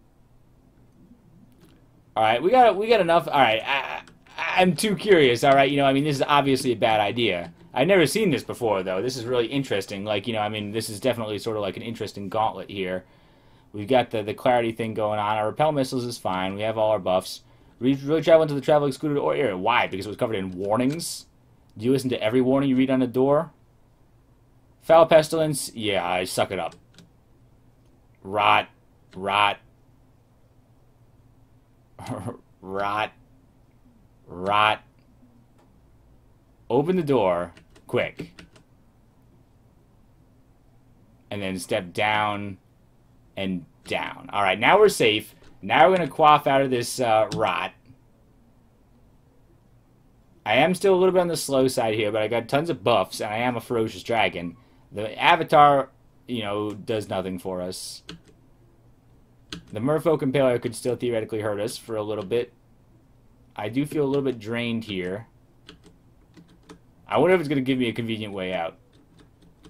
Alright, we got enough. Alright, I'm too curious, alright? You know, I mean, this is obviously a bad idea. I've never seen this before, though. This is really interesting. Like, you know, I mean, this is definitely sort of like an interesting gauntlet here. We've got the clarity thing going on. Our repel missiles is fine. We have all our buffs. We really travel into the travel excluded area. Why? Because it was covered in warnings? Do you listen to every warning you read on a door? Foul pestilence. Yeah, I suck it up. Rot. Rot. Rot. Rot. Open the door. Quick. And then step down and down. Alright, now we're safe. Now we're going to quaff out of this rot. I am still a little bit on the slow side here, but I got tons of buffs, and I am a ferocious dragon. The avatar, you know, does nothing for us. The Merfolk Impaler could still theoretically hurt us for a little bit. I do feel a little bit drained here. I wonder if it's going to give me a convenient way out.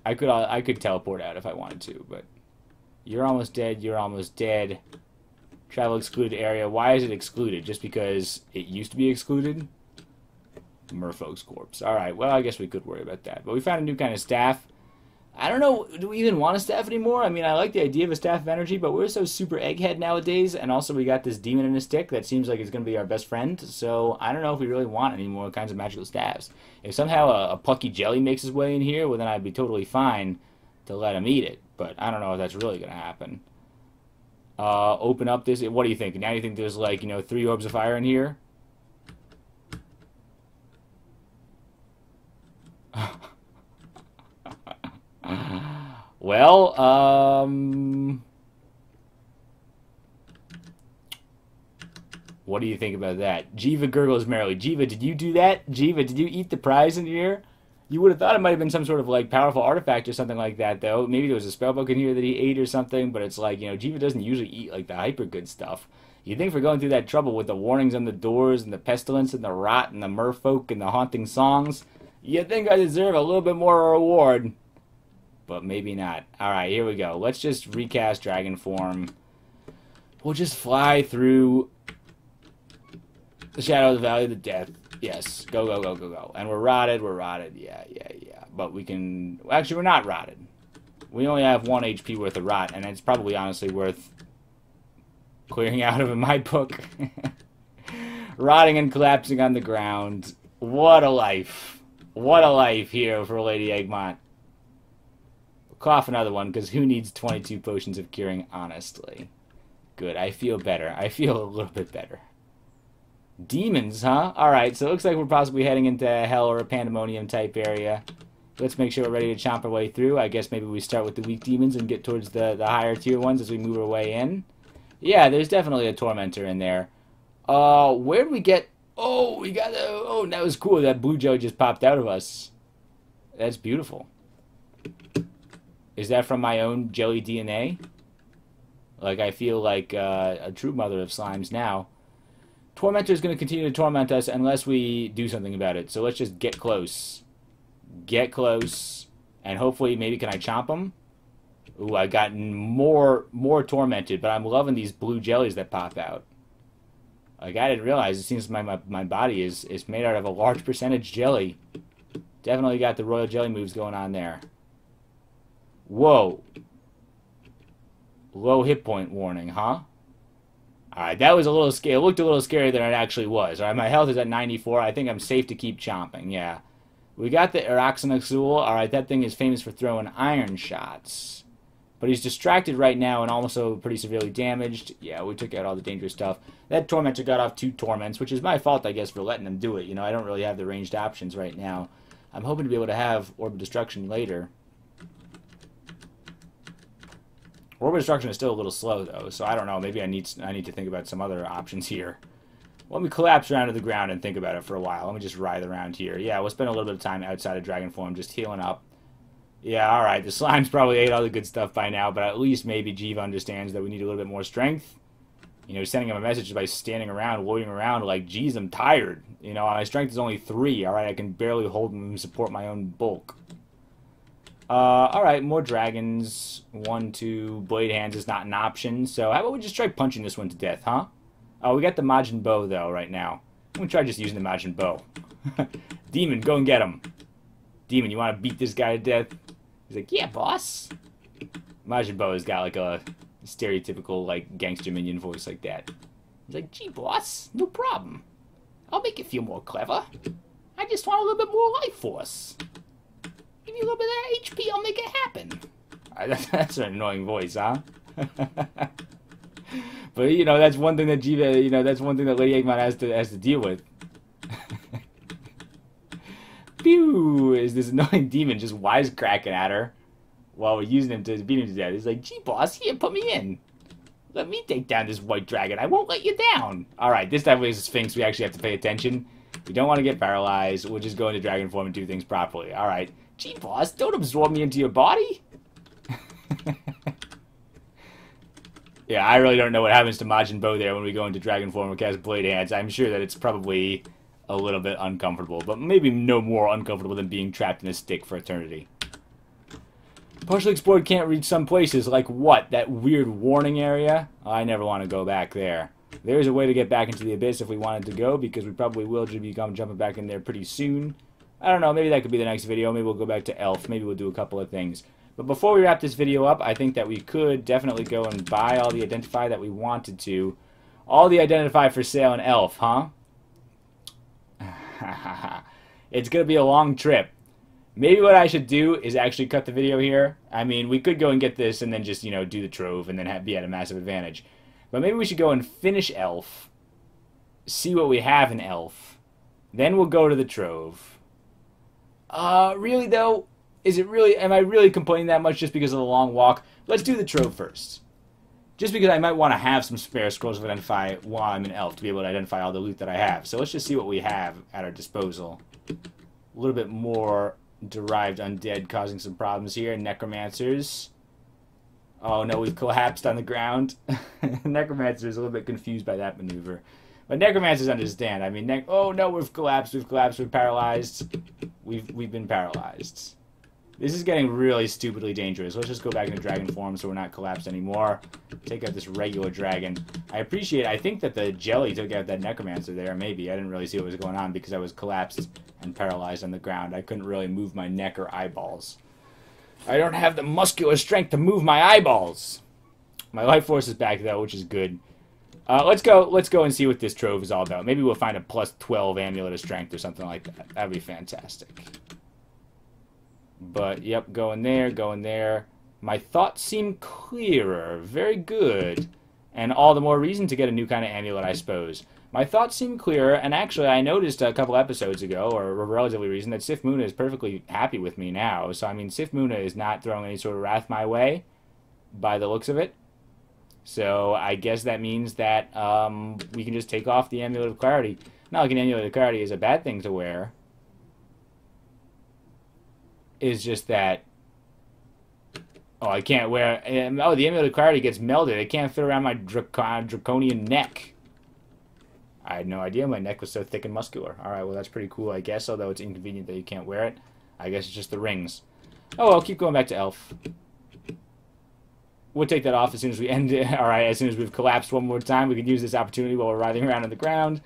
I could teleport out if I wanted to, but... You're almost dead, you're almost dead. Travel excluded area. Why is it excluded? Just because it used to be excluded? Merfolk's corpse. Alright, well, I guess we could worry about that. But we found a new kind of staff. I don't know, do we even want a staff anymore? I mean, I like the idea of a staff of energy, but we're so super egghead nowadays, and also we got this demon in a stick that seems like it's going to be our best friend, so I don't know if we really want any more kinds of magical staffs. If somehow a plucky jelly makes his way in here, well, then I'd be totally fine to let him eat it, but I don't know if that's really going to happen. Open up this. What do you think? Now you think there's, like, you know, 3 orbs of fire in here? Well, what do you think about that? Jiva gurgles merrily. Jiva, did you do that? Jiva, did you eat the prize in here? You would have thought it might have been some sort of, like, powerful artifact or something like that, though. Maybe there was a spellbook in here that he ate or something, but it's like, you know, Jiva doesn't usually eat, like, the hyper good stuff. You'd think for going through that trouble with the warnings on the doors and the pestilence and the rot and the merfolk and the haunting songs, you'd think I deserve a little bit more reward. But maybe not. Alright, here we go. Let's just recast dragon form. We'll just fly through the shadow of the valley of the death. Yes. Go, go, go, go, go. And we're rotted. We're rotted. Yeah, yeah, yeah. But we can... Actually, we're not rotted. We only have 1 HP worth of rot, and it's probably honestly worth clearing out of in my book. Rotting and collapsing on the ground. What a life. What a life here for Lady Egmont. Cough another one, because who needs 22 potions of curing, honestly? Good, I feel better. I feel a little bit better. Demons, huh? Alright, so it looks like we're possibly heading into hell or a pandemonium type area. Let's make sure we're ready to chomp our way through. I guess maybe we start with the weak demons and get towards the higher tier ones as we move our way in. Yeah, there's definitely a tormentor in there. Where did we get... Oh, we got a... Oh, that was cool. That blue jelly just popped out of us. That's beautiful. Is that from my own jelly DNA? Like, I feel like a true mother of slimes now. Tormentor is going to continue to torment us unless we do something about it. So let's just get close. Get close. And hopefully, maybe can I chomp him? Ooh, I got more tormented, but I'm loving these blue jellies that pop out. Like, I didn't realize, it seems my body is made out of a large percentage jelly. Definitely got the royal jelly moves going on there. Whoa. Low hit point warning, huh? Alright, that was a little scary. It looked a little scarier than it actually was. Alright, my health is at 94. I think I'm safe to keep chomping, yeah. We got the Araxanaxul. Alright, that thing is famous for throwing iron shots. But he's distracted right now and also pretty severely damaged. Yeah, we took out all the dangerous stuff. That Tormentor got off 2 Torments, which is my fault, I guess, for letting him do it. You know, I don't really have the ranged options right now. I'm hoping to be able to have Orb of Destruction later. Orb of Destruction is still a little slow, though, so I don't know. Maybe I need to think about some other options here. Let me collapse around to the ground and think about it for a while. Let me just writhe around here. Yeah, we'll spend a little bit of time outside of dragon form, just healing up. Yeah, alright, the slimes probably ate all the good stuff by now, but at least maybe Jiva understands that we need a little bit more strength. You know, sending him a message by standing around, loitering around, like, geez, I'm tired. You know, my strength is only 3, alright? I can barely hold and support my own bulk. Alright, more dragons. 1, 2, blade hands is not an option, so how about we just try punching this one to death, huh? Oh, we got the Majin Bow, though, right now. I'm gonna try just using the Majin Bow. Demon, go and get him. Demon, you want to beat this guy to death? He's like, yeah, boss. Majin Bow has got, like, a stereotypical, like, gangster minion voice like that. He's like, gee, boss, no problem. I'll make you feel more clever. I just want a little bit more life force. Give me a little bit of that HP, I'll make it happen. That's an annoying voice, huh? But, you know, that's one thing that Jiva, you know, that's one thing that Lady Egmont has to deal with. Pew! Is this annoying demon just wisecracking at her while we're using him to beat him to death. He's like, gee, boss, here, put me in. Let me take down this white dragon. I won't let you down. Alright, this definitely is a Sphinx. We actually have to pay attention. We don't want to get paralyzed. We'll just go into dragon form and do things properly. Alright. Gee, boss, don't absorb me into your body. Yeah, I really don't know what happens to Majin Buu there when we go into dragon form and cast Blade Hands. I'm sure that it's probably a little bit uncomfortable, but maybe no more uncomfortable than being trapped in a stick for eternity. Partially explored, can't reach some places. Like what? That weird warning area? Oh, I never want to go back there. There's a way to get back into the abyss if we wanted to go, because we probably will be jumping back in there pretty soon. I don't know, maybe that could be the next video. Maybe we'll go back to Elf. Maybe we'll do a couple of things. But before we wrap this video up, I think that we could definitely go and buy all the Identify that we wanted to. All the Identify for sale in Elf, huh? It's going to be a long trip. Maybe what I should do is actually cut the video here. I mean, we could go and get this and then just, you know, do the trove and then be at a massive advantage. But maybe we should go and finish Elf. See what we have in Elf. Then we'll go to the trove. Really though? Is it really, am I really complaining that much just because of the long walk? Let's do the trove first. Just because I might want to have some spare scrolls of Identify while I'm in Elf to be able to identify all the loot that I have. So let's just see what we have at our disposal. A little bit more derived undead causing some problems here. Necromancers. Oh no, we've collapsed on the ground. Necromancers is a little bit confused by that maneuver. But Necromancers understand. I mean, oh no, we've collapsed, we're paralyzed. We've been paralyzed. This is getting really stupidly dangerous. Let's just go back into dragon form so we're not collapsed anymore. Take out this regular dragon. I think that the jelly took out that necromancer there, maybe. I didn't really see what was going on because I was collapsed and paralyzed on the ground. I couldn't really move my neck or eyeballs. I don't have the muscular strength to move my eyeballs. My life force is back though, which is good. Let's go and see what this trove is all about. Maybe we'll find a plus 12 amulet of strength or something like that. That'd be fantastic. But, yep, going there, going there. My thoughts seem clearer. Very good. And all the more reason to get a new kind of amulet, I suppose. My thoughts seem clearer, and actually I noticed a couple episodes ago, or relatively recent, that Sif Muna is perfectly happy with me now. So, I mean, Sif Muna is not throwing any sort of wrath my way, by the looks of it. So, I guess that means that we can just take off the Amulet of Clarity. Not like an Amulet of Clarity is a bad thing to wear. Is just that, oh, I can't wear, oh, the Amulet of Clarity gets melded. It can't fit around my draconian neck. I had no idea my neck was so thick and muscular. Alright, well, that's pretty cool, I guess, although it's inconvenient that you can't wear it. I guess it's just the rings. Oh, I'll keep going back to Elf. We'll take that off as soon as we end it. Alright, as soon as we've collapsed one more time, we can use this opportunity while we're writhing around on the ground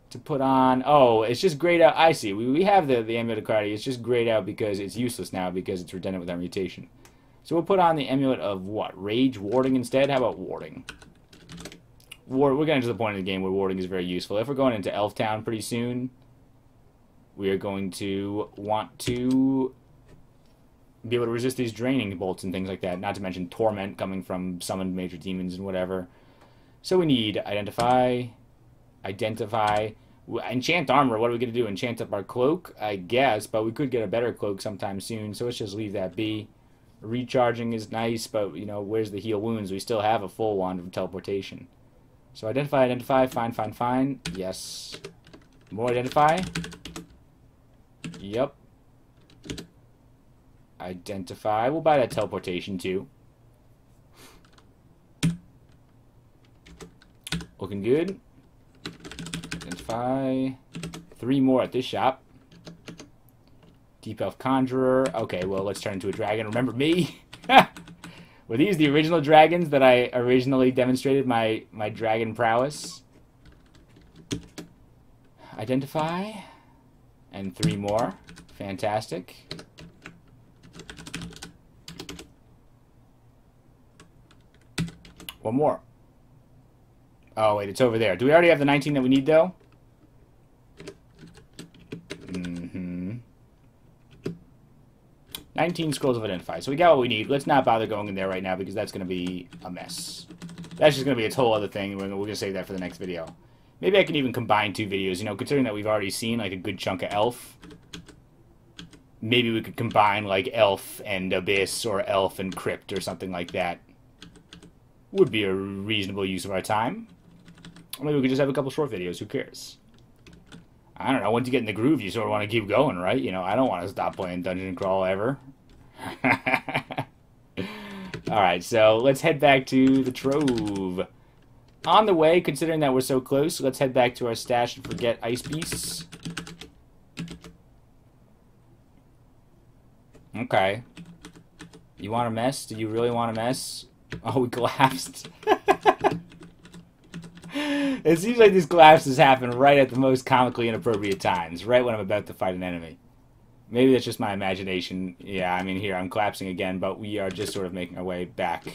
to put on, oh, it's just grayed out. I see. We have the Amulet of Clarity. It's just grayed out because it's useless now because it's redundant with our mutation. So we'll put on the Amulet of what? Rage Warding instead? How about Warding? We're getting to the point in the game where Warding is very useful. If we're going into Elf Town pretty soon, we are going to want to be able to resist these draining bolts and things like that. Not to mention Torment coming from summoned major demons and whatever. So we need Identify. Enchant armor, what are we going to do? Enchant up our cloak? I guess, but we could get a better cloak sometime soon, so let's just leave that be. Recharging is nice, but, you know, where's the heal wounds? We still have a full wand of teleportation. So identify, fine. Yes. More Identify. Yep. Identify. We'll buy that teleportation, too. Looking good. Identify. 3 more at this shop. Deep Elf Conjurer. Okay, well, let's turn into a dragon. Remember me? Were these the original dragons that I originally demonstrated my dragon prowess? Identify. And 3 more. Fantastic. One more. Oh, wait, it's over there. Do we already have the 19 that we need, though? 19 scrolls of Identify. So we got what we need. Let's not bother going in there right now because that's going to be a mess. That's just going to be a whole other thing. We're going to save that for the next video. Maybe I can even combine 2 videos. You know, considering that we've already seen like a good chunk of Elf. Maybe we could combine like Elf and Abyss or Elf and Crypt or something like that. Would be a reasonable use of our time. Or maybe we could just have a couple short videos. Who cares? I don't know. Once you get in the groove, you sort of want to keep going, right? You know, I don't want to stop playing Dungeon Crawl ever. Alright, so let's head back to the Trove. On the way, considering that we're so close, let's head back to our stash and forget Ice Beasts. Okay. You want to mess? Do you really want to mess? Oh, we collapsed. It seems like these collapses happen right at the most comically inappropriate times, right when I'm about to fight an enemy. Maybe that's just my imagination. Yeah, I mean, here, I'm collapsing again, but we are just sort of making our way back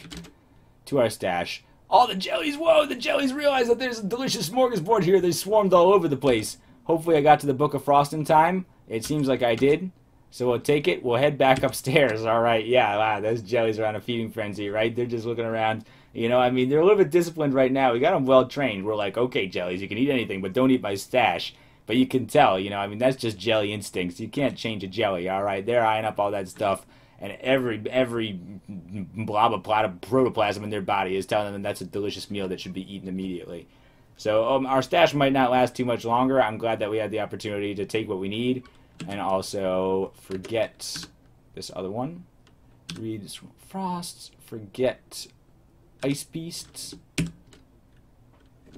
to our stash. All the jellies! Whoa, the jellies realize that there's a delicious smorgasbord here. They swarmed all over the place. Hopefully I got to the Book of Frost in time. It seems like I did. So we'll take it. We'll head back upstairs. All right, yeah, wow, those jellies are on a feeding frenzy, right? They're just looking around. You know, I mean, they're a little bit disciplined right now. We got them well trained. We're like, okay, jellies, you can eat anything, but don't eat my stash. But you can tell, you know, I mean, that's just jelly instincts. You can't change a jelly, all right? They're eyeing up all that stuff, and every blob of protoplasm in their body is telling them that's a delicious meal that should be eaten immediately. So our stash might not last too much longer. I'm glad that we had the opportunity to take what we need and also forget this other one. Read Frosts, forget Ice Beasts.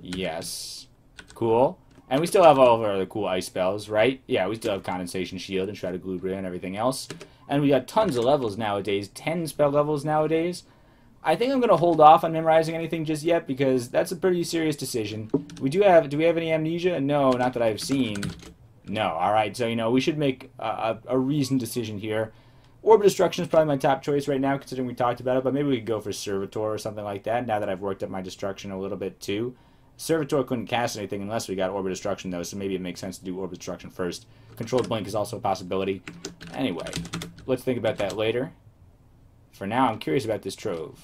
Yes. Cool. And we still have all of our other cool ice spells, right? Yeah, we still have Condensation Shield and Shroud of Glubria and everything else. And we got tons of levels nowadays. 10 spell levels nowadays. I think I'm going to hold off on memorizing anything just yet because that's a pretty serious decision. Do we have any amnesia? No, not that I've seen. No. Alright, so, you know, we should make a reasoned decision here. Orb Destruction is probably my top choice right now, considering we talked about it, but maybe we could go for Servitor or something like that, now that I've worked up my Destruction a little bit, too. Servitor couldn't cast anything unless we got Orb Destruction, though, so maybe it makes sense to do Orb Destruction first. Controlled Blink is also a possibility. Anyway, let's think about that later. For now, I'm curious about this Trove.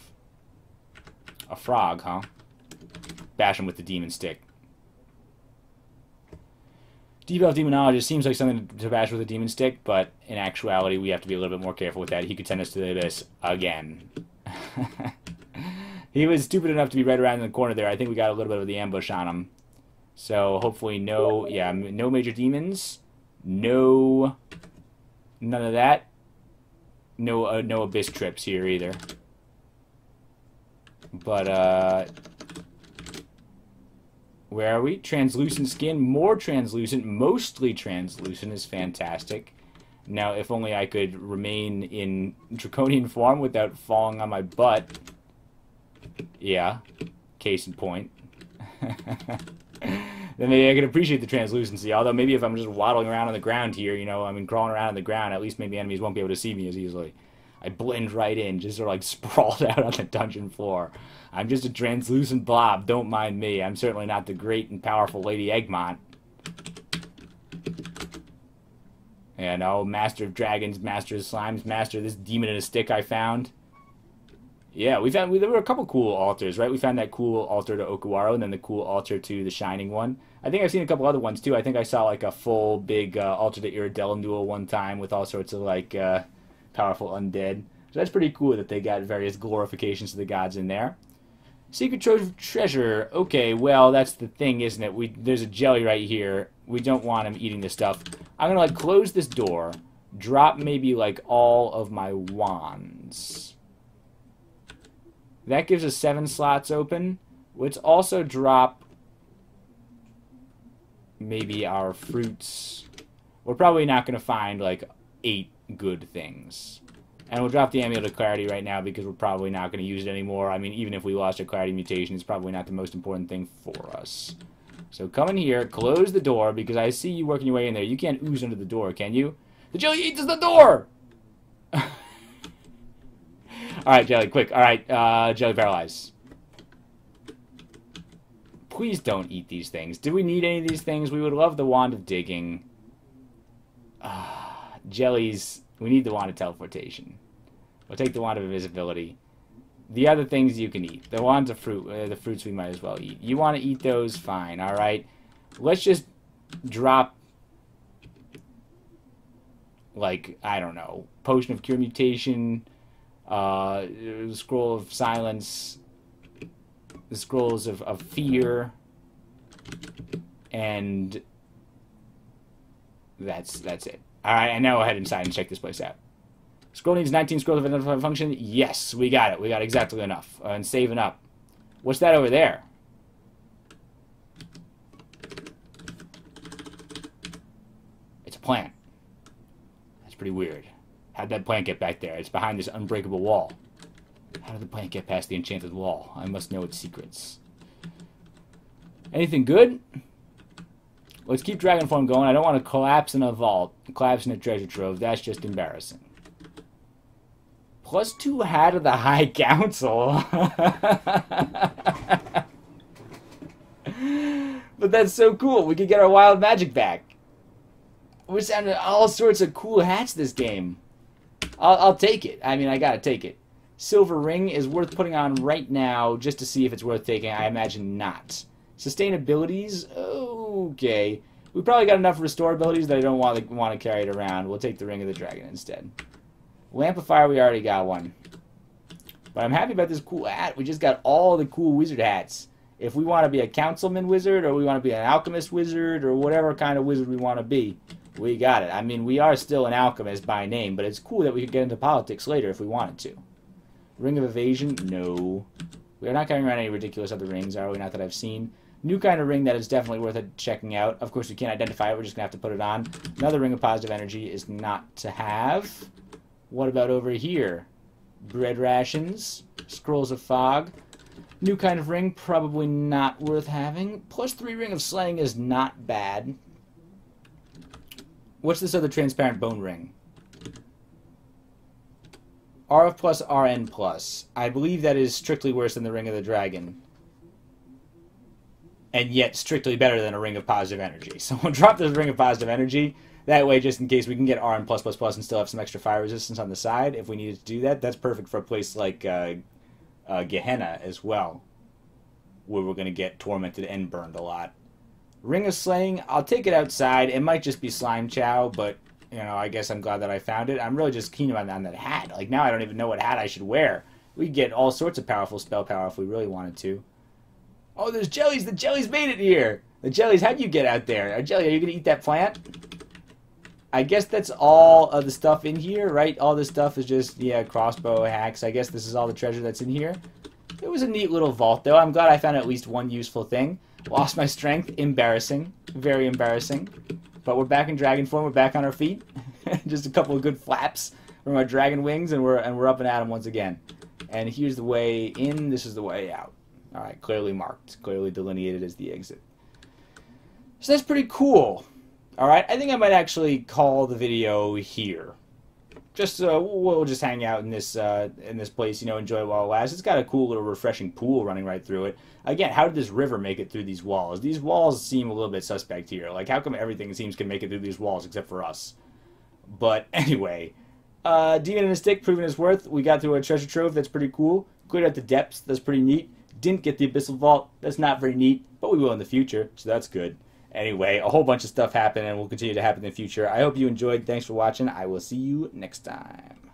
A frog, huh? Bash him with the Demon Stick. Debuff Demonologist seems like something to bash with a Demon Stick, but in actuality, we have to be a little bit more careful with that. He could send us to the Abyss again. He was stupid enough to be right around in the corner there. I think we got a little bit of the ambush on him. So hopefully no major demons. None of that. No Abyss trips here either. But, where are we? Translucent skin, more translucent, mostly translucent is fantastic. Now, if only I could remain in draconian form without falling on my butt. Yeah, case in point. Then maybe I could appreciate the translucency, although maybe if I'm just waddling around on the ground here, you know, I mean, crawling around on the ground, at least maybe enemies won't be able to see me as easily. I blend right in, just sort of like sprawled out on the dungeon floor. I'm just a translucent blob, don't mind me. I'm certainly not the great and powerful Lady Egmont. Yeah, no, Master of Dragons, Master of Slimes, Master of this demon in a stick I found. Yeah, there were a couple cool altars, right? We found that cool altar to Okuwaro, and then the cool altar to the Shining One. I think I've seen a couple other ones, too. I think I saw, like, a full, big altar to Iridelendul one time with all sorts of, like, powerful undead. So that's pretty cool that they got various glorifications to the gods in there. Secret Trove of Treasure. Okay, well, that's the thing, isn't it? There's a jelly right here. We don't want him eating this stuff. I'm gonna, like, close this door, drop maybe, like, all of my wands. That gives us 7 slots open. Let's also drop maybe our fruits. We're probably not going to find, like, 8 good things. And we'll drop the Amulet of Clarity right now because we're probably not going to use it anymore. I mean, even if we lost our Clarity mutation, it's probably not the most important thing for us. So come in here, close the door, because I see you working your way in there. You can't ooze under the door, can you? The jelly eats the door! Alright, Jelly, quick. Alright, Jelly Paralyze. Please don't eat these things. Do we need any of these things? We would love the Wand of Digging. Jellies We need the wand of teleportation. We'll take the wand of invisibility. The other things you can eat. The wands of fruit, the fruits we might as well eat. You want to eat those? Fine. All right. Let's just drop, like, I don't know, potion of cure mutation, scroll of silence, the scrolls of fear, and that's it. All right. And now go ahead inside and check this place out. Scroll needs 19 scrolls of identified function. Yes, we got it. We got exactly enough. And saving up. What's that over there? It's a plant. That's pretty weird. How'd that plant get back there? It's behind this unbreakable wall. How did the plant get past the enchanted wall? I must know its secrets. Anything good? Let's keep dragon form going. I don't want to collapse in a vault. Collapse in a treasure trove. That's just embarrassing. +2 hat of the High Council. But that's so cool. We could get our wild magic back. We're sounding all sorts of cool hats this game. I'll take it. I mean, I gotta take it. Silver ring is worth putting on right now just to see if it's worth taking. I imagine not. Sustainabilities? Okay. We probably got enough restore abilities that I don't want to carry it around. We'll take the Ring of the Dragon instead. Lamplifier, we already got one. But I'm happy about this cool hat. We just got all the cool wizard hats. If we want to be a councilman wizard, or we want to be an alchemist wizard, or whatever kind of wizard we want to be, we got it. I mean, we are still an alchemist by name, but it's cool that we could get into politics later if we wanted to. Ring of evasion? No. We're not carrying around any ridiculous other rings, are we? Not that I've seen. New kind of ring that is definitely worth checking out. Of course, we can't identify it. We're just going to have to put it on. Another ring of positive energy is not to have. What about over here? Bread rations, scrolls of fog. New kind of ring, probably not worth having. +3 ring of slaying is not bad. What's this other transparent bone ring? RF plus RN plus. I believe that is strictly worse than the Ring of the Dragon. And yet strictly better than a Ring of Positive Energy. So we'll drop this Ring of Positive Energy. That way, just in case we can get RN+++ and still have some extra fire resistance on the side, if we needed to do that, that's perfect for a place like Gehenna as well, where we're going to get tormented and burned a lot. Ring of Slaying, I'll take it outside. It might just be Slime Chow, but, you know, I guess I'm glad that I found it. I'm really just keen on that hat. Like, now I don't even know what hat I should wear. We could get all sorts of powerful spell power if we really wanted to. Oh, there's jellies! The jellies made it here! The jellies, how'd you get out there? Jelly, are you going to eat that plant? I guess that's all of the stuff in here, right? All this stuff is just, yeah, crossbow hacks. I guess this is all the treasure that's in here. It was a neat little vault, though. I'm glad I found at least one useful thing. Lost my strength. Embarrassing. Very embarrassing. But we're back in dragon form. We're back on our feet. Just a couple of good flaps from our dragon wings, and we're up and at 'em once again. And here's the way in. This is the way out. All right, clearly marked. Clearly delineated as the exit. So that's pretty cool. Alright, I think I might actually call the video here. Just we'll just hang out in this place, you know, enjoy it while it lasts. It's got a cool little refreshing pool running right through it. Again, how did this river make it through these walls? These walls seem a little bit suspect here. Like, how come everything it seems can make it through these walls except for us? But anyway, Demon and a Stick proving its worth. We got through a treasure trove. That's pretty cool. Cleared out the depths. That's pretty neat. Didn't get the Abyssal Vault. That's not very neat, but we will in the future, so that's good. Anyway, a whole bunch of stuff happened and will continue to happen in the future. I hope you enjoyed. Thanks for watching. I will see you next time.